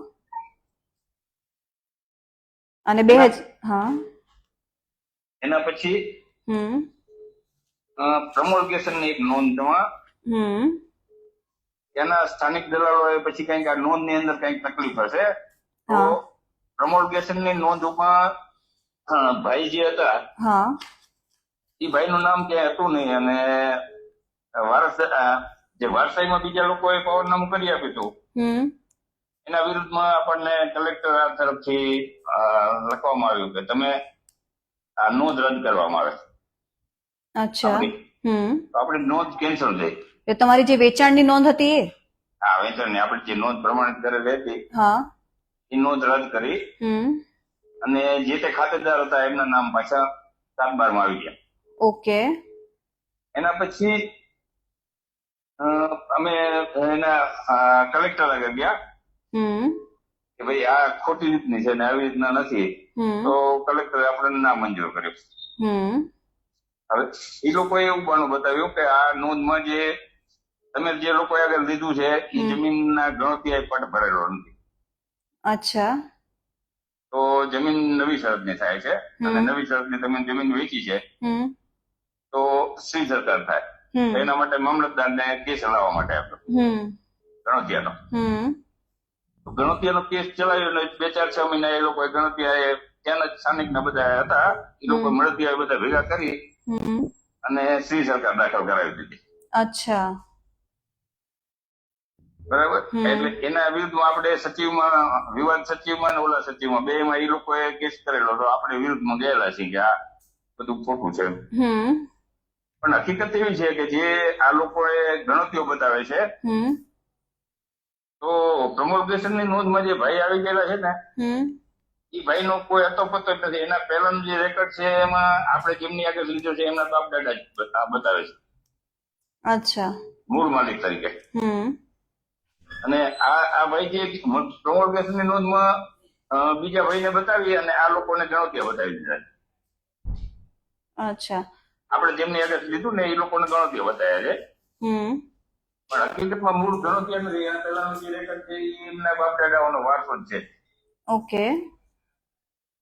અને એના પછી પ્રમોલ્ગેશન ની એક નોંધમાં ત્યાંના સ્થાનિક દલાલોએ પછી કઈક આ નોંધ ની અંદર કઈક તકલીફ હશે તો પ્રમોલ્ગેશન ની નોંધમાં ભાઈ જે હતા એ ભાઈ નું નામ ક્યાંય હતું નહીં અને જે વારસાઈમાં બીજા લોકોએ પાવરનામું કરી આપ્યું હતું એના વિરુદ્ધમાં આપણને કલેક્ટર તરફથી લખવામાં આવ્યું કે તમે આ નોંધ રદ કરવામાં આવે. અચ્છા. આપણી નોંધ કેન્સલ થઈ. એ તમારી જે વેચાણની નોંધ હતી એ? હા, વેચાણની આપણે જે નોંધ પ્રમાણિત કરેલી હતી એ નોંધ રદ કરી અને જે તે ખાતેદાર હતા એમના નામ પાછા 7/12માં આવી ગયા. ઓકે. એના પછી અમે એના કલેક્ટર આગળ ગયા કે ભાઈ આ ખોટી રીતની છે ને આવી રીતના નથી તો કલેક્ટરે આપણને ના મંજૂર કર્યું. હવે એ લોકોએ એવું પણ બતાવ્યું કે આ નોંધમાં જે તમે જે લોકો આગળ લીધું છે એ જમીનના ગણોતિયા પણ ભરેલો નથી. અચ્છા. તો જમીન નવી શરતની થાય છે અને નવી શરતની તમે જમીન વેચી છે તો શ્રી સરકાર થાય. એના માટે મામલતદારને કેસ ચલાવવા માટે આપ્યો ગણોતિયાનો. ગણોતિયાનો કેસ ચલાવ્યો એટલે 2-4-6 મહિના એ લોકો ગણોતિયા ત્યાંના સ્થાનિકના બધા હતા એ લોકો મળતિયા બધા ભેગા કરી અને શ્રી સરકાર દાખલ કરાવી દીધી. અચ્છા, બરાબર. એટલે એના વિરુદ્ધમાં આપણે સચિવમાં વિવાદ સચિવમાં અને ઓલા સચિવમાં 2માં એ લોકોએ કેસ કરેલો તો આપણે વિરુદ્ધમાં ગયેલા છીએ કે આ બધું ખોટું છે. પણ હકીકત એવી છે કે જે આ લોકોએ ગણતરીઓ બતાવે છે તો પ્રોમોગેશન ની નોંધમાં જે ભાઈ આવી ગયેલા છે ને એ ભાઈ નો કોઈ અતોપતો જ નથી. એના પહેલાનો જે રેકોર્ડ છે એમાં આપણે જેમની આગળ લીધો છે એમના બાપ દાદા જ બતાવે છે. અચ્છા. મૂળ માલિક તરીકે. અને આ ભાઈ જે પ્રોમોગેશન ની નોંધમાં બીજા ભાઈને બતાવી અને આ લોકોને ગણતરીઓ બતાવી દીધા. અચ્છા. આપણે જેમની આગળ લીધું ને એ લોકોને ગણતરીઓ બતાવ્યા છે. પણ હકીકતમાં મૂળ ગણતરી નથી. એના પહેલાનો જે રેકોર્ડ છે એ એમના બાપ દાદાઓનો વારસો જ છે. ઓકે.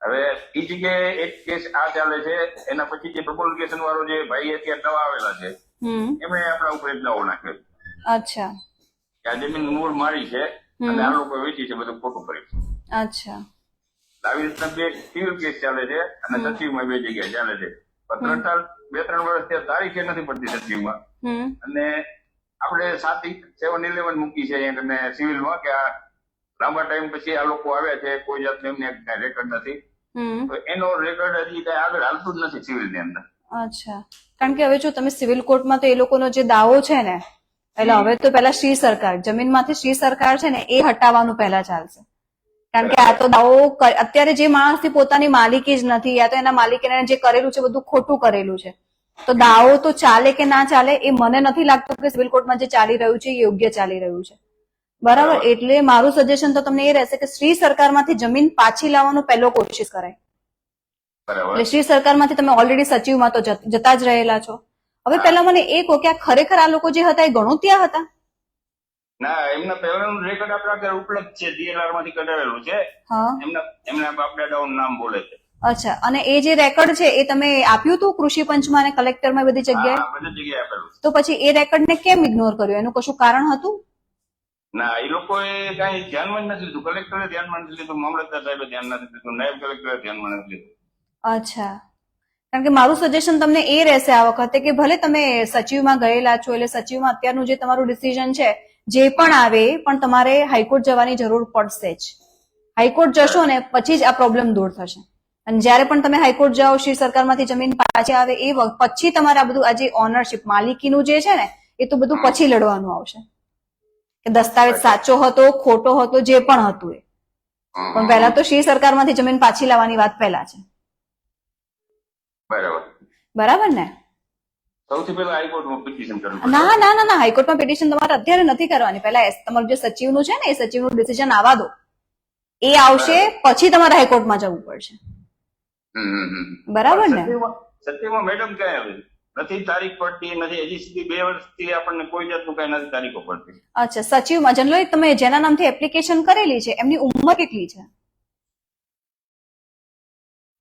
હવે એ જગ્યાએ એક કેસ આ ચાલે છે. એના પછી જે પ્રોપોગેશન વાળો જે ભાઈ અત્યારે નવા આવેલા છે એમણે આપણા ઉપર એક દાવો નાખ્યો. અચ્છા. કે આ જમીન મૂળ મારી છે અને આ લોકો વેચી છે, બધું ખોટું કર્યું છે. અચ્છા. આવી રીતના બે સિવિલ કેસ ચાલે છે અને સચિવમાં બે જગ્યાએ ચાલે છે. પણ 2-3 વર્ષ ત્યાં તારીખે નથી પડતી સચિવમાં. અને આપણે 7-11 મૂકી છે અને સિવિલમાં કે આ લાંબા ટાઈમ પછી આ લોકો આવ્યા છે, કોઈ જાતનું એમને કઈ રેકોર્ડ નથી. તો એનો રેકોર્ડ હજી કઈ આગળ હાલતું જ નથી સિવિલ ની અંદર. અચ્છા. કારણ કે હવે જો તમે સિવિલ કોર્ટમાં તો એ લોકોનો જે દાવો છે ને, એટલે હવે તો પેલા શ્રી સરકાર જમીનમાંથી શ્રી સરકાર છે ને એ હટાવવાનું પહેલા ચાલશે. કારણ કે આ તો દાવો અત્યારે જે માણસની પોતાની માલિકી જ નથી, યા તો એના માલિકીને જે કરેલું છે બધું ખોટું કરેલું છે, તો દાવો તો ચાલે કે ના ચાલે એ મને નથી લાગતું કે સિવિલ કોર્ટમાં જે ચાલી રહ્યું છે એ યોગ્ય ચાલી રહ્યું છે. બરાબર. એટલે મારું સજેશન તો તમને એ રહેશે કે શ્રી સરકારમાંથી જમીન પાછી લાવવાનો પહેલો કોશિશ કરાય. એટલે શ્રી સરકારમાંથી તમે ઓલરેડી સચિવમાં તો જતા જ રહેલા છો. હવે પહેલા મને એ કહો કે આ ખરેખર આ લોકો જે હતા એ ગણોતિયા હતા? ના, એમના પહેલાનું રેકોર્ડ આપણા ઘરે ઉપલબ્ધ છે, DLR માંથી કઢાવેલું છે. એમના બાપ દાદાઓનું નામ બોલે છે. અચ્છા. અને એ જે રેકોર્ડ છે એ તમે આપ્યું હતું કૃષિ પંચમાં અને કલેક્ટરમાં બધી જગ્યાએ? બધી જગ્યાએ આપેલું. તો પછી એ રેકોર્ડને કેમ ઇગ્નોર કર્યો? એનું કશું કારણ હતું? ના, એ લોકોએ કઈ ધ્યાનમાં જ નથી લીધું. કલેક્ટરે ધ્યાનમાં નથી લીધું, મામલતદાર સાહેબે ધ્યાન નથી લીધું, નાયબ કલેક્ટરે ધ્યાનમાં નથી લીધું. અચ્છા. કારણ કે મારું સજેશન તમને એ રહેશે આ વખતે કે ભલે તમે સચિવમાં ગયેલા છો, એટલે સચિવમાં અત્યારનું જે તમારું ડિસિઝન છે જે પણ આવે પણ તમારે હાઈકોર્ટ જવાની જરૂર પડશે જ. હાઈકોર્ટ જશો ને પછી જ આ પ્રોબ્લેમ દૂર થશે. અને જયારે પણ તમે હાઈકોર્ટ જાઓ, શ્રી સરકારમાંથી જમીન પાછી આવે એ પછી તમારે આ બધું આ જે ઓનરશિપ માલિકીનું જે છે ને એ તો બધું પછી લડવાનું આવશે કે દસ્તાવેજ સાચો હતો ખોટો હતો જે પણ હતું એ. પણ પહેલા તો શ્રી સરકારમાંથી જમીન પાછી લાવવાની વાત પહેલા છે. બરાબર ને? સૌથી પહેલા હાઈકોર્ટમાં પિટિશન કરવું. ના ના ના ના, હાઈકોર્ટમાં પિટિશન તમારે અત્યારે નથી કરવાની. પહેલા તમારું જે સચિવનું છે ને એ સચિવનું ડિસિઝન આવવા દો, એ આવશે પછી તમારે હાઈકોર્ટમાં જવું પડશે. બરાબર ને? સત્યમાં મેડમ ક્યાં આવી નથી તારીખ પડતી નથી, હજી સુધી 2 વર્ષથી આપણને કોઈ જાતનું કઈ નથી તારીખો પડતી. અચ્છા. સચિવમાં જનરલી તમે જેના નામથી એપ્લિકેશન કરેલી છે એમની ઉંમર કેટલી છે?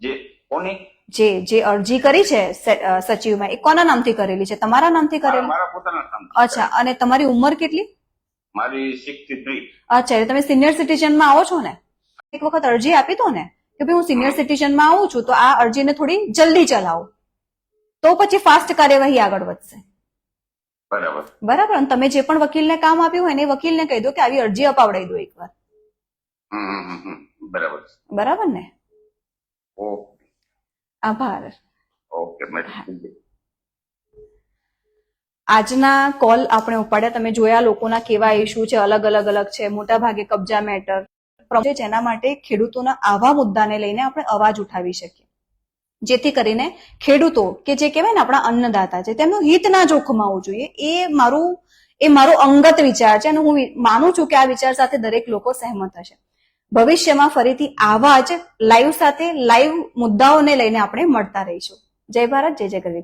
જે કોની જે અરજી કરી છે સચિવમાં એ કોના નામથી કરેલી છે? તમારા નામથી કરેલી? મારા પોતાના નામ. અચ્છા. અને તમારી ઉંમર કેટલી? મારી 63. અચ્છા. એટલે તમે સિનિયર સિટીઝનમાં આવો છો ને? એક વખત અરજી આપી દો ને કે ભાઈ હું સિનિયર સિટીઝનમાં આવું છું તો આ અરજીને થોડી જલ્દી ચલાવો, તો પછી ફાસ્ટ કાર્યવાહી આગળ વધશે. બરાબર. બરાબર. અને તમે જે પણ વકીલને કામ આપ્યું હોય ને એ વકીલને કહી દો કે આવી અરજી અપાવડાવી દો એકવાર. બરાબર. બરાબર ને? ઓકે. આભાર. Okay madam. આજના કોલ આપણે ઉપાડ્યા, તમે જોયા લોકોના કેવા ઇસ્યુ છે, અલગ અલગ છે, મોટા ભાગે કબજા મેટર, જેના માટે ખેડૂતોના આવા મુદ્દાને લઈને આપણે અવાજ ઉઠાવી શકીએ, જેથી કરીને ખેડૂતો કે જે કહેવાય ને આપણા અન્નદાતા છે તેમનું હિત ના જોખમાવવું જોઈએ. એ મારો અંગત વિચાર છે અને હું માનું છું કે આ વિચાર સાથે દરેક લોકો સહેમત હશે. ભવિષ્યમાં ફરીથી આવા જ લાઈવ સાથે લાઈવ મુદ્દાઓને લઈને આપણે મળતા રહીશું. જય ભારત, જય જય ગરવી.